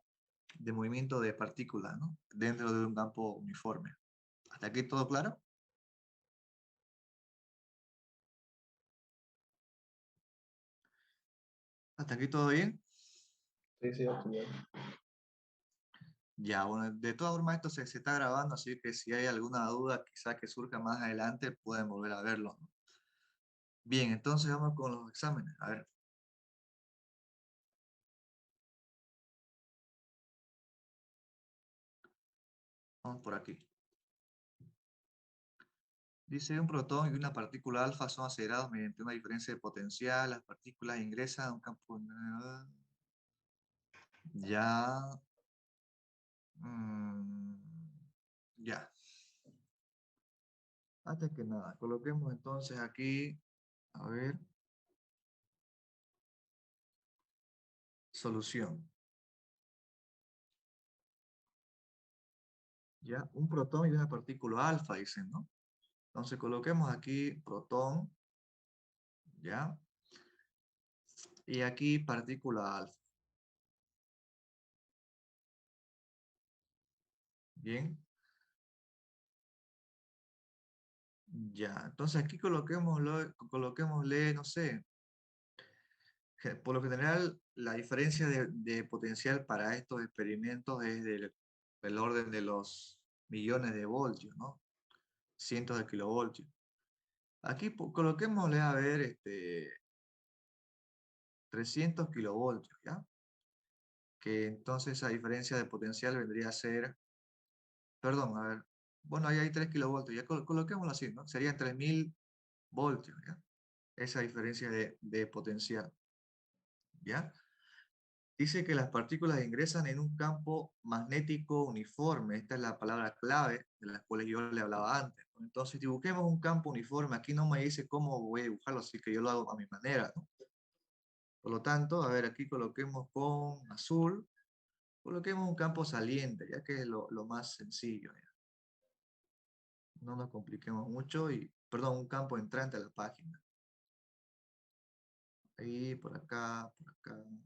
de movimiento de partículas, ¿no? Dentro de un campo uniforme. ¿Hasta aquí todo claro? ¿Hasta aquí todo bien? Sí, sí, auxiliar. Ya, bueno, de todas formas esto se está grabando, así que si hay alguna duda quizá que surja más adelante, pueden volver a verlo, ¿no? Bien, entonces vamos con los exámenes. A ver, vamos por aquí. Dice, un protón y una partícula alfa son acelerados mediante una diferencia de potencial. Las partículas ingresan a un campo... Ya. mm, ya. Antes que nada, coloquemos entonces aquí, a ver, solución. Ya, un protón y una partícula alfa, dicen, ¿no? Entonces coloquemos aquí protón, ¿ya? Y aquí partícula alfa. Bien. Ya, entonces aquí coloquémosle, no sé, por lo general la diferencia de potencial para estos experimentos es del orden de los millones de voltios, ¿no? Cientos de kilovoltios. Aquí coloquémosle, a ver, 300 kilovoltios, ¿ya? Que entonces esa diferencia de potencial vendría a ser, perdón, a ver, bueno, ahí hay 3 kilovoltios, ya coloquémoslo así, ¿no? Serían 3000 voltios, ¿ya? Esa diferencia de potencial, ¿ya? Dice que las partículas ingresan en un campo magnético uniforme. Esta es la palabra clave de la cual yo le hablaba antes, ¿no? Entonces, dibujemos un campo uniforme. Aquí no me dice cómo voy a dibujarlo, así que yo lo hago a mi manera, ¿no? Por lo tanto, a ver, aquí coloquemos con azul, coloquemos un campo saliente, ya que es lo más sencillo, ¿ya? No nos compliquemos mucho y, perdón, un campo entrante a la página. Ahí, por acá,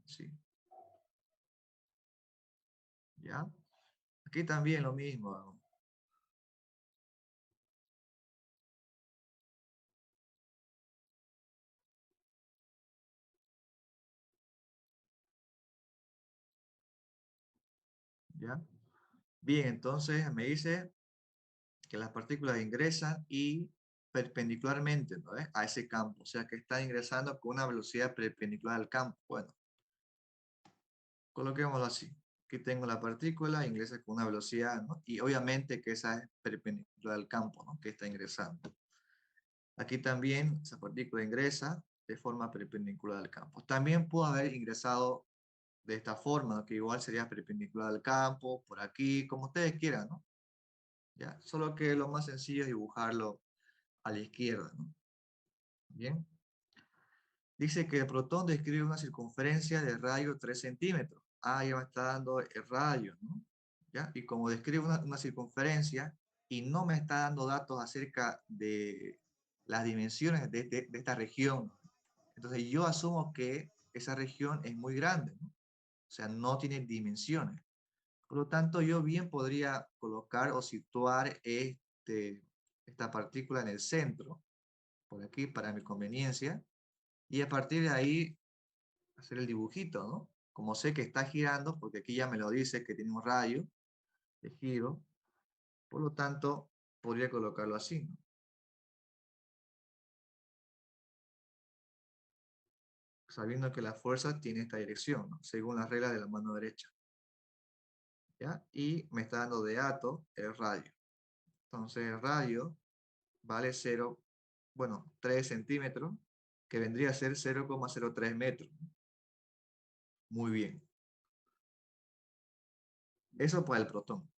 sí. ¿Ya? Aquí también lo mismo, ¿no? ¿Ya? Bien, entonces me dice que las partículas ingresan y perpendicularmente, ¿no? A ese campo, o sea que están ingresando con una velocidad perpendicular al campo. Bueno, coloquémoslo así. Aquí tengo la partícula, ingresa con una velocidad, ¿no? Y obviamente que esa es perpendicular al campo, ¿no? Que está ingresando. Aquí también esa partícula ingresa de forma perpendicular al campo. También pudo haber ingresado de esta forma, ¿no? Que igual sería perpendicular al campo, por aquí, como ustedes quieran, ¿no? ¿Ya? Solo que lo más sencillo es dibujarlo a la izquierda, ¿no? Bien. Dice que el protón describe una circunferencia de radio 3 centímetros. Ah, ya me está dando el radio, ¿no? ¿Ya? Y como describe una circunferencia y no me está dando datos acerca de las dimensiones de esta región, entonces yo asumo que esa región es muy grande, ¿no? O sea, no tiene dimensiones. Por lo tanto, yo bien podría colocar o situar esta partícula en el centro, por aquí, para mi conveniencia, y a partir de ahí hacer el dibujito, ¿no? Como sé que está girando, porque aquí ya me lo dice que tiene un radio de giro, por lo tanto, podría colocarlo así, ¿no? Sabiendo que la fuerza tiene esta dirección, ¿no? Según las reglas de la mano derecha, ¿ya? Y me está dando de dato el radio. Entonces, el radio vale 0, bueno, 3 centímetros, que vendría a ser 0,03 metros. Muy bien. Eso para el protón,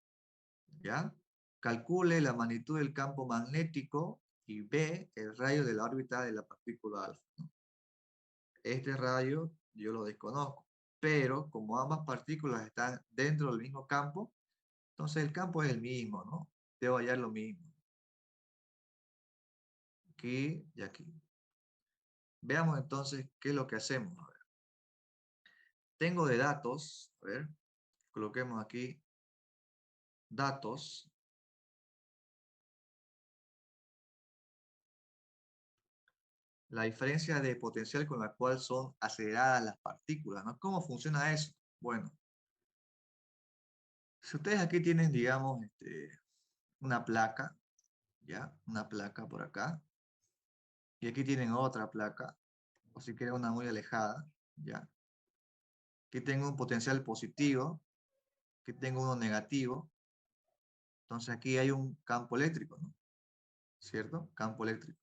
¿ya? Calcule la magnitud del campo magnético y ve el radio de la órbita de la partícula alfa, ¿no? este radio yo lo desconozco, pero como ambas partículas están dentro del mismo campo, entonces el campo es el mismo, ¿no? Debo hallar lo mismo. Aquí y aquí. Veamos entonces qué es lo que hacemos. A ver. Tengo de datos, a ver, coloquemos aquí datos. La diferencia de potencial con la cual son aceleradas las partículas, ¿no? ¿Cómo funciona eso? Bueno, si ustedes aquí tienen, digamos, una placa, ¿ya? Una placa por acá, y aquí tienen otra placa, o si quieren una muy alejada, ¿ya? Aquí tengo un potencial positivo, aquí tengo uno negativo, entonces aquí hay un campo eléctrico, ¿no? ¿Cierto? Campo eléctrico.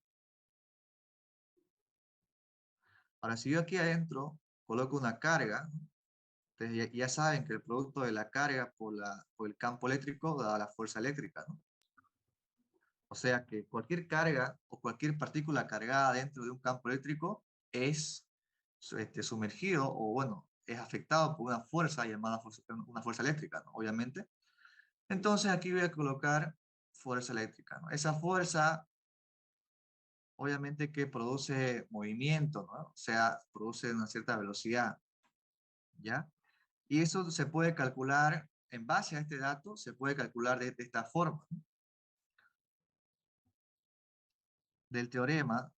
Ahora, si yo aquí adentro coloco una carga, ¿no? Ustedes ya saben que el producto de la carga por el campo eléctrico da la fuerza eléctrica, ¿no? O sea que cualquier carga o cualquier partícula cargada dentro de un campo eléctrico es sumergido o, bueno, es afectado por una fuerza llamada una fuerza eléctrica, ¿no? Obviamente. Entonces aquí voy a colocar fuerza eléctrica, ¿no? Esa fuerza, obviamente que produce movimiento, ¿no? O sea, produce una cierta velocidad, ¿ya? Y eso se puede calcular, en base a este dato, se puede calcular de esta forma, ¿no? Del teorema,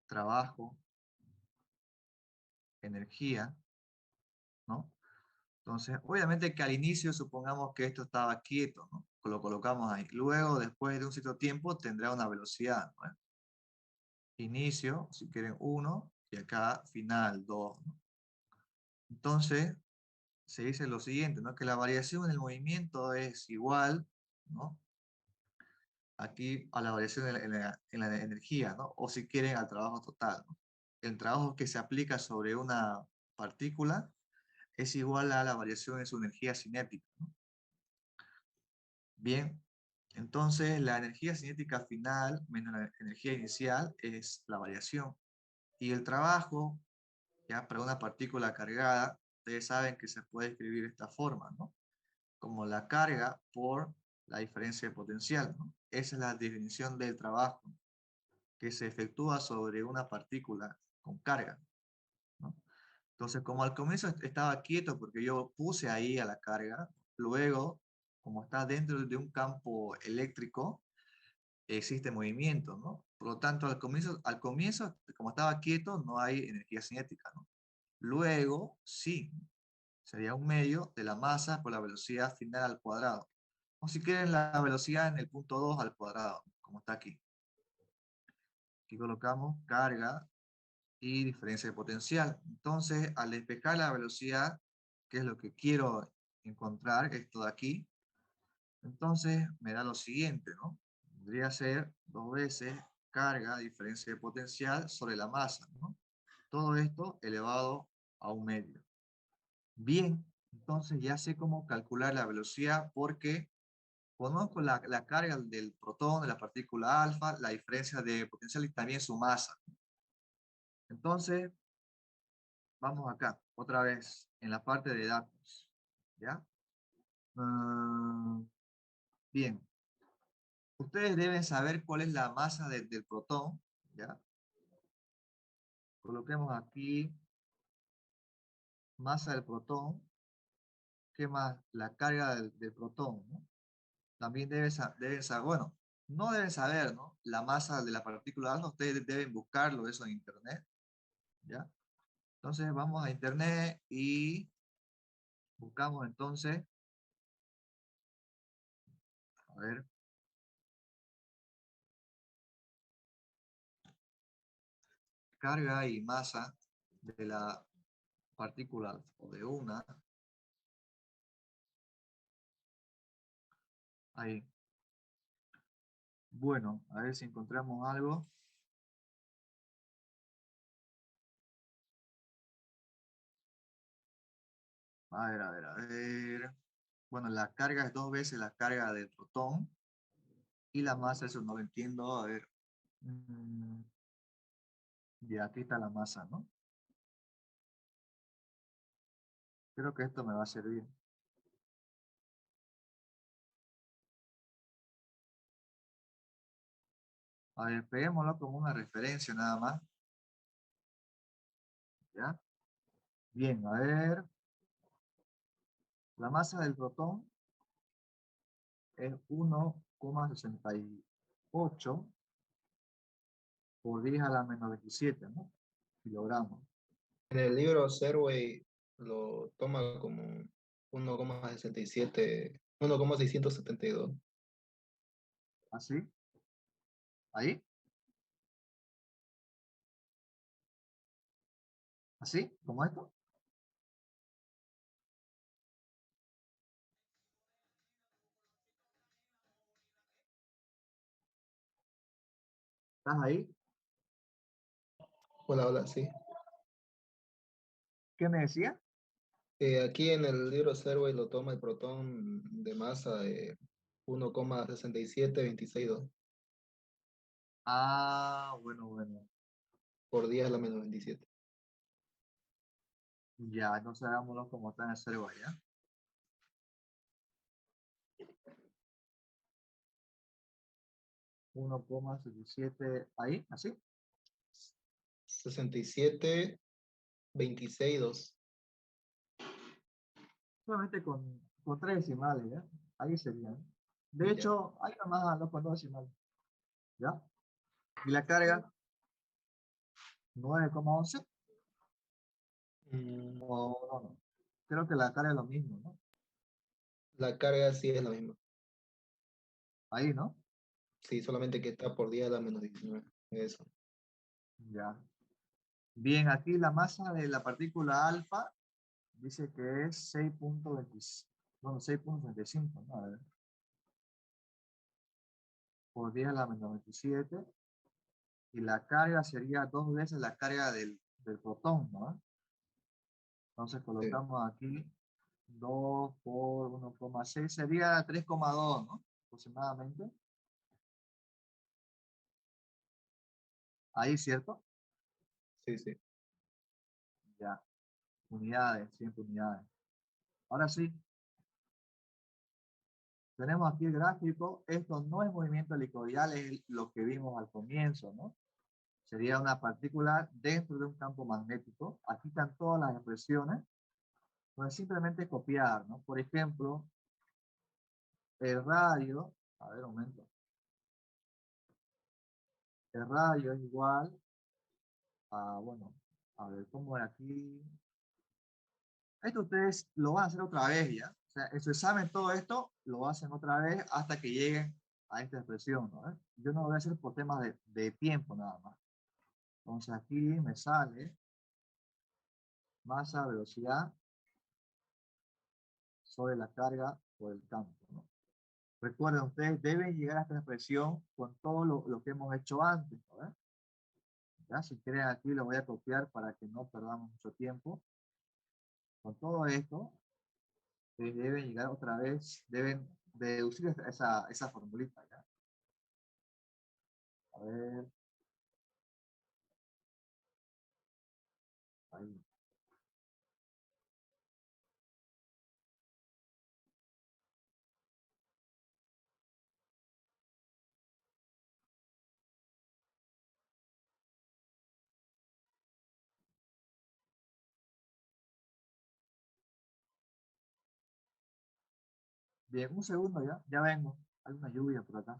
trabajo, energía, ¿no? Entonces, obviamente que al inicio supongamos que esto estaba quieto, ¿no? Lo colocamos ahí. Luego, después de un cierto tiempo, tendrá una velocidad, ¿no? Inicio, si quieren, 1, y acá final, 2, ¿no? Entonces, se dice lo siguiente, ¿no? Que la variación en el movimiento es igual, ¿no? Aquí a la variación en la energía, ¿no? O si quieren, al trabajo total, ¿no? El trabajo que se aplica sobre una partícula es igual a la variación en su energía cinética, ¿no? Bien, entonces la energía cinética final menos la energía inicial es la variación. Y el trabajo, ya para una partícula cargada, ustedes saben que se puede escribir de esta forma, ¿no? Como la carga por la diferencia de potencial, ¿no? Esa es la definición del trabajo que se efectúa sobre una partícula con carga, ¿no? Entonces, como al comienzo estaba quieto porque yo puse ahí a la carga, luego, como está dentro de un campo eléctrico, existe movimiento, ¿no? Por lo tanto, al comienzo, como estaba quieto, no hay energía cinética, ¿no? Luego, sí, sería un medio de la masa por la velocidad final al cuadrado. O si quieren, la velocidad en el punto 2 al cuadrado, como está aquí. Aquí colocamos carga y diferencia de potencial. Entonces, al despejar la velocidad, que es lo que quiero encontrar, esto de aquí, entonces me da lo siguiente, ¿no? Podría ser 2 veces carga, diferencia de potencial sobre la masa, ¿no? Todo esto elevado a un medio. Bien, entonces ya sé cómo calcular la velocidad porque conozco la carga del protón, de la partícula alfa, la diferencia de potencial y también su masa. Entonces, vamos acá, otra vez, en la parte de datos. ¿Ya? Ah, bien. Ustedes deben saber cuál es la masa del protón. ¿Ya? Coloquemos aquí masa del protón. ¿Qué más? La carga del protón, ¿no? También deben saber, bueno, no deben saber, ¿no? La masa de la partícula alfa, ustedes deben buscarlo eso en internet. ¿Ya? Entonces vamos a internet y buscamos entonces, a ver, carga y masa de la partícula o de una, ahí. Bueno, a ver si encontramos algo. A ver, a ver, a ver. Bueno, la carga es 2 veces la carga del protón y la masa, eso no lo entiendo. A ver. Y aquí está la masa, ¿no? Creo que esto me va a servir. A ver, peguémoslo como una referencia nada más. ¿Ya? Bien, a ver. La masa del protón es 1,68 por 10 a la menos 27, ¿no? Kilogramos. En el libro Serway lo toma como 1,67, 1,672. ¿Así? ¿Ahí? ¿Así? ¿Como esto? ¿Estás ahí? Hola, hola, sí. ¿Qué me decía? Aquí en el libro Serway lo toma el protón de masa de 1,672 Ah, bueno, bueno. por 10 a la menos 27. Ya, entonces hagámoslo como está en el cerebro, ¿ya? 1,77 ahí, así. 67, 26, 2. Solamente con tres decimales, ¿ya? Ahí serían. De Ya. hecho, hay nomás dos con dos decimales, ¿ya? Y la carga, 9,11. Mm, O no, no. Creo que la carga es lo mismo, ¿no? La carga sí es la misma. Ahí, ¿no? Sí, solamente que está por 10 a la menos 19. Eso. Ya. Bien, aquí la masa de la partícula alfa dice que es 6,20, bueno, 6,35, ¿no? A ver, por 10 a la menos 27. Y la carga sería dos veces la carga del protón, ¿no? Entonces Sí, colocamos aquí 2 por 1,6, sería 3,2, ¿no? Aproximadamente. Ahí, ¿cierto? sí, sí. Ya, unidades, 100 unidades. Ahora sí, tenemos aquí el gráfico. Esto no es movimiento helicoidal, es lo que vimos al comienzo, ¿no? Sería una partícula dentro de un campo magnético. Aquí están todas las expresiones. Pues simplemente copiar, ¿no? Por ejemplo, el radio, a ver, un momento. El radio es igual a, bueno, a ver, ¿cómo era aquí? Esto ustedes lo van a hacer otra vez ya. O sea, en su examen todo esto lo hacen otra vez hasta que lleguen a esta expresión, ¿no? Yo no lo voy a hacer por temas de tiempo nada más. Entonces aquí me sale masa, velocidad sobre la carga por el campo, ¿no? Recuerden, ustedes deben llegar a esta expresión con todo lo que hemos hecho antes, ¿no? ¿Ya? Si quieren aquí lo voy a copiar para que no perdamos mucho tiempo. Con todo esto, deben llegar otra vez, deben deducir esa formulita, ¿ya? A ver, ahí. Bien, un segundo ya, ya vengo. Hay una lluvia por acá.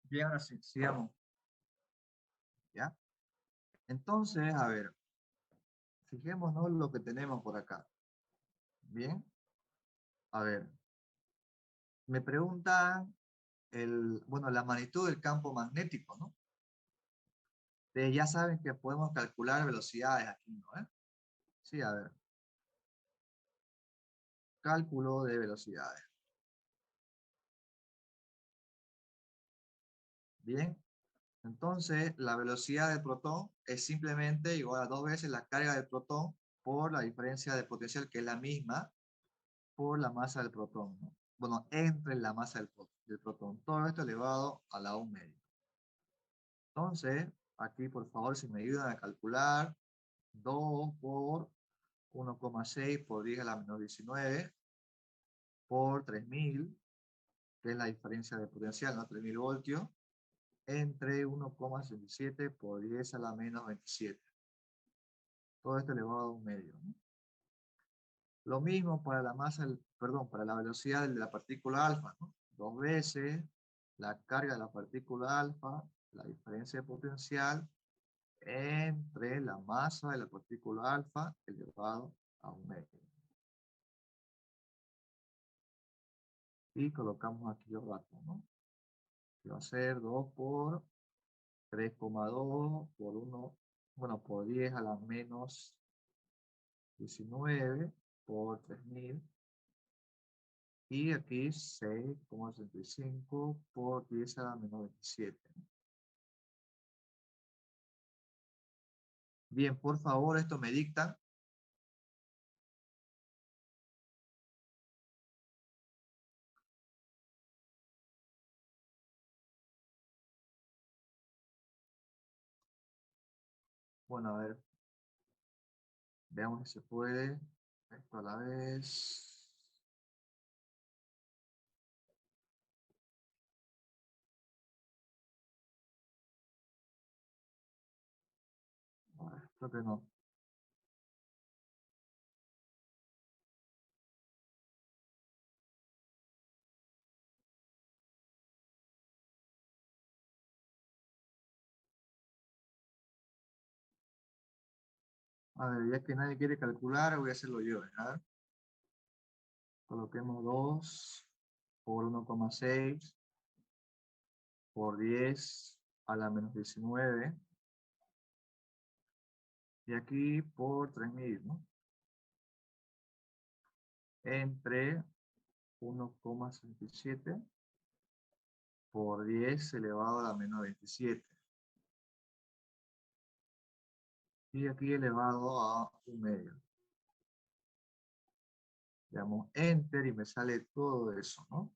Bien, ahora sí, sigamos, ¿ya? Entonces, a ver, fijémonos lo que tenemos por acá. Bien, a ver, me preguntan bueno, la magnitud del campo magnético, ¿no? Ustedes ya saben que podemos calcular velocidades aquí, ¿no? Sí, a ver, cálculo de velocidades. Bien, entonces la velocidad del protón es simplemente igual a 2 veces la carga del protón por la diferencia de potencial, que es la misma, por la masa del protón, ¿no? Bueno, entre la masa del protón. Todo esto elevado a la 1/2. Entonces, aquí por favor, si me ayudan a calcular, 2 por 1,6 por 10 a la menos 19 por 3000, que es la diferencia de potencial, ¿no? 3000 voltios, entre 1,67 por 10 a la menos 27. Todo esto elevado a 1/2, ¿no? Lo mismo para la masa, perdón, para la velocidad de la partícula alfa, ¿no? 2 veces la carga de la partícula alfa, la diferencia de potencial, entre la masa de la partícula alfa elevado a 1/2. Y colocamos aquí los datos, ¿no? Que va a ser 2 por 3,2 por 1, bueno, por 10 a la menos 19 por 3000. Y aquí 6,65 por 10 a la menos 27. Bien, por favor, esto me dictan. Bueno, a ver, veamos si se puede. Esto a la vez. A ver, creo que no. A ver, ya que nadie quiere calcular, voy a hacerlo yo. ¿Verdad? Coloquemos 2 por 1,6 por 10 a la menos 19. Y aquí por 3000, ¿no? Entre 1,67 por 10 elevado a la menos 27. Y aquí elevado a 1/2. Le damos Enter y me sale todo eso, ¿no?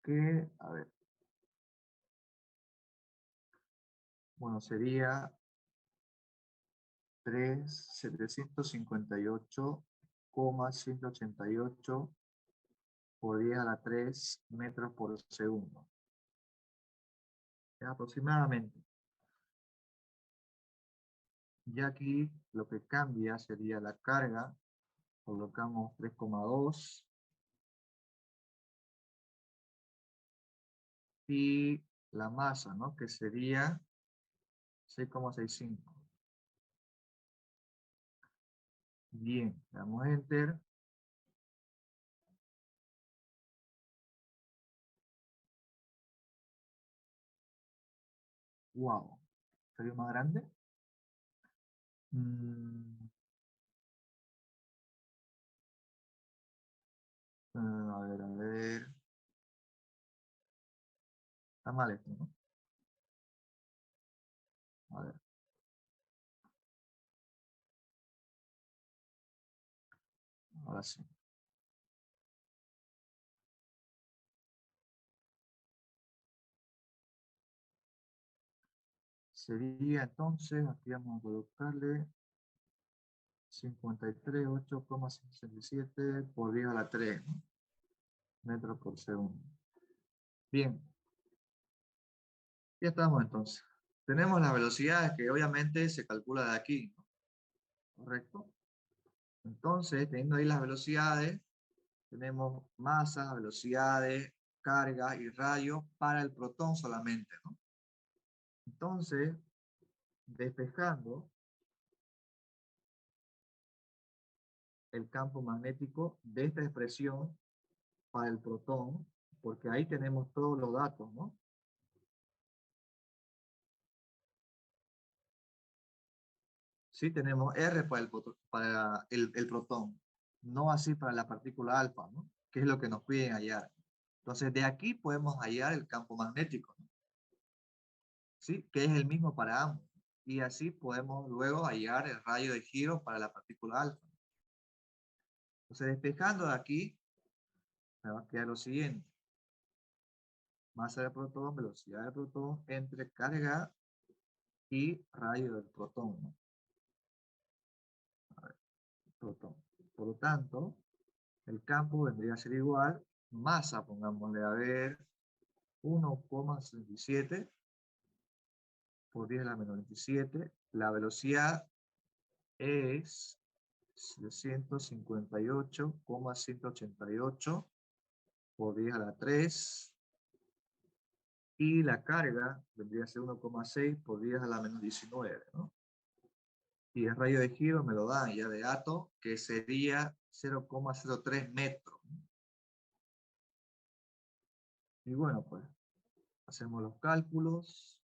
Que, a ver. Bueno, sería 758,188 por 10 a la 3 metros por segundo. Aproximadamente. Y aquí lo que cambia sería la carga. Colocamos 3,2. Y la masa, ¿no? Que sería 6,65. Bien, le damos Enter. Wow. ¿Sería más grande? Mm, a ver, a ver. Está mal esto, ¿no? A ver. Ahora sí. Sería entonces, aquí vamos a colocarle 538,67 por 10 a la 3, ¿no? Metros por segundo. Bien. Ya estamos entonces. Tenemos las velocidades que obviamente se calcula de aquí, ¿no? ¿Correcto? Entonces, teniendo ahí las velocidades, tenemos masa, velocidades, carga y radio para el protón solamente, ¿no? Entonces, despejando el campo magnético de esta expresión para el protón, porque ahí tenemos todos los datos, ¿no? Sí tenemos R para el protón, no así para la partícula alfa, ¿no? Que es lo que nos piden hallar. Entonces, de aquí podemos hallar el campo magnético, ¿no? ¿sí? Que es el mismo para ambos. Y así podemos luego hallar el radio de giro para la partícula alfa. Entonces, despejando de aquí, me va a quedar lo siguiente. Masa del protón, velocidad del protón, entre carga y radio del protón, ¿no? A ver, protón. Por lo tanto, el campo vendría a ser igual, masa, pongámosle a ver, 1,67 por 10 a la menos 27. La velocidad es 158,188 por 10 a la 3. Y la carga vendría a ser 1,6 por 10 a la menos 19, ¿no? Y el radio de giro me lo dan ya de dato, que sería 0,03 metros. Y bueno, pues hacemos los cálculos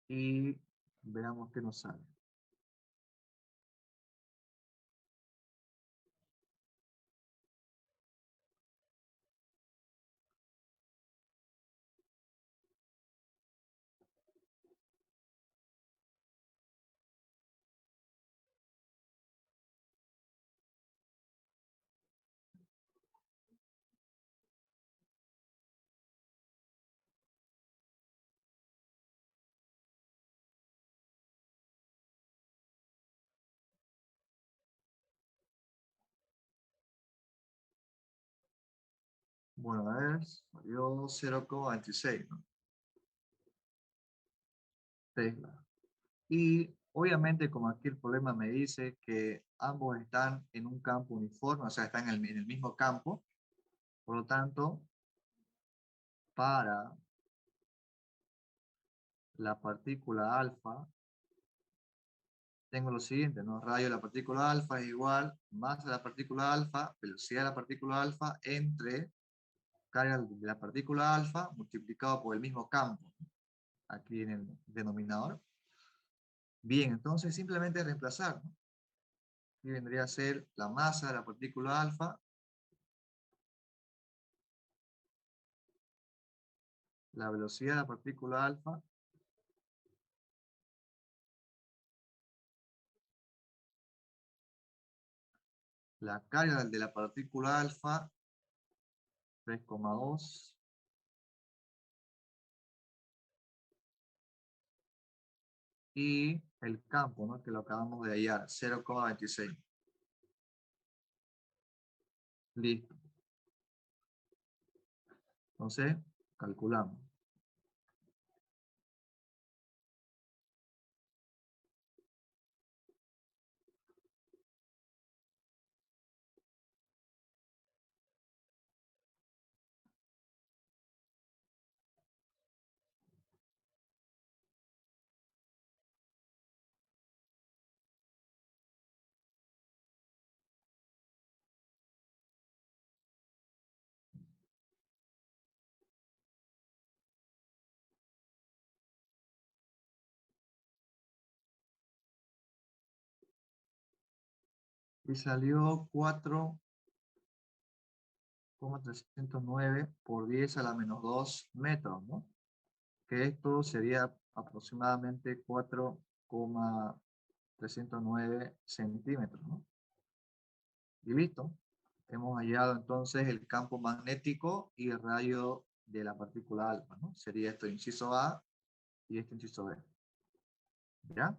y veamos qué nos sale. Bueno, a ver, salió 0,26, ¿no? Tesla. Y obviamente, como aquí el problema me dice que ambos están en un campo uniforme, o sea, están en el mismo campo, por lo tanto, para la partícula alfa, tengo lo siguiente, ¿no? Radio de la partícula alfa es igual, masa de la partícula alfa, velocidad de la partícula alfa, entre carga de la partícula alfa multiplicado por el mismo campo, ¿no? Aquí en el denominador. Bien, entonces simplemente reemplazar, ¿no? Aquí vendría a ser la masa de la partícula alfa, la velocidad de la partícula alfa, la carga de la partícula alfa, 3,2, y el campo, ¿no? Que lo acabamos de hallar, 0,26. Listo. Entonces, calculamos. Y salió 4,309 por 10 a la menos 2 metros, ¿no? Que esto sería aproximadamente 4,309 centímetros, ¿no? Y listo. Hemos hallado entonces el campo magnético y el radio de la partícula alfa, ¿no? Sería esto inciso A y este inciso B. ¿Ya?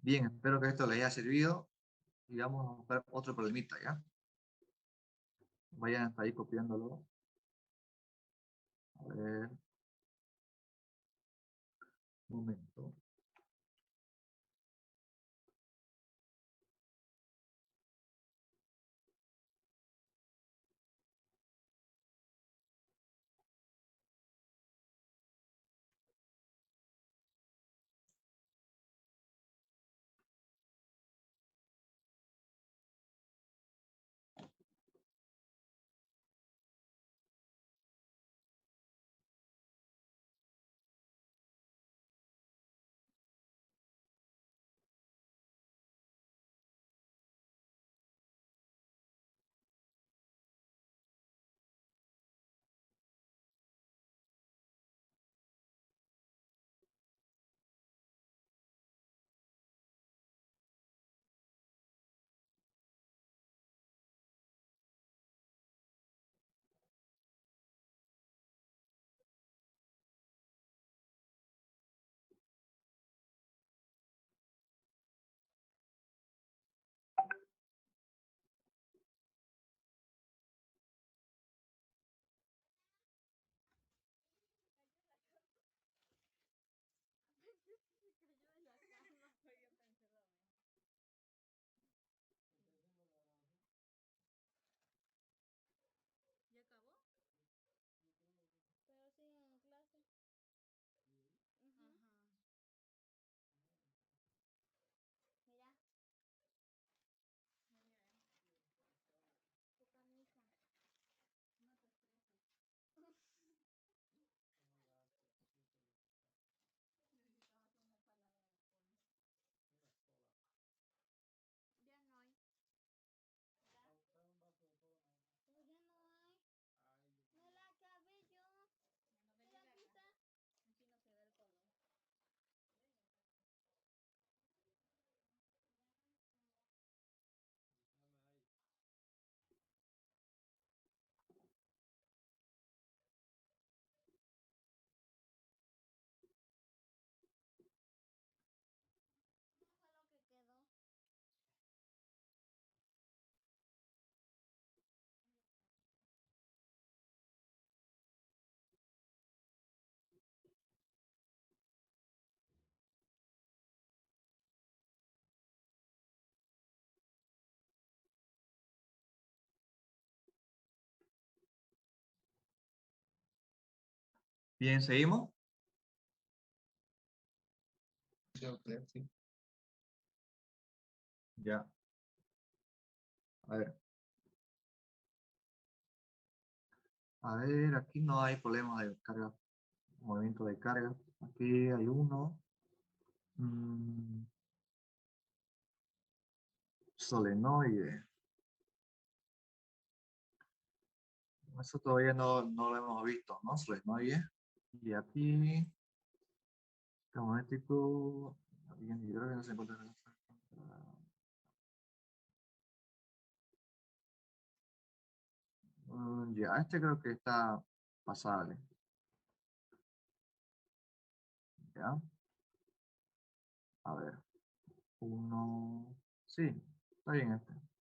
Bien, espero que esto les haya servido y vamos a buscar otro problemita, ¿ya? Vayan hasta ahí copiándolo. A ver, un momento. Bien, seguimos. Sí, auxiliar, sí. Ya. A ver. A ver, aquí no hay problemas de carga, movimiento de carga. Aquí hay uno. Mm, solenoide. Eso todavía no lo hemos visto, ¿no? Solenoide. Y aquí, magnético, bien hidrógeno se encuentra. Ya, este creo que está pasable. Ya. A ver. Uno. Sí, está bien este.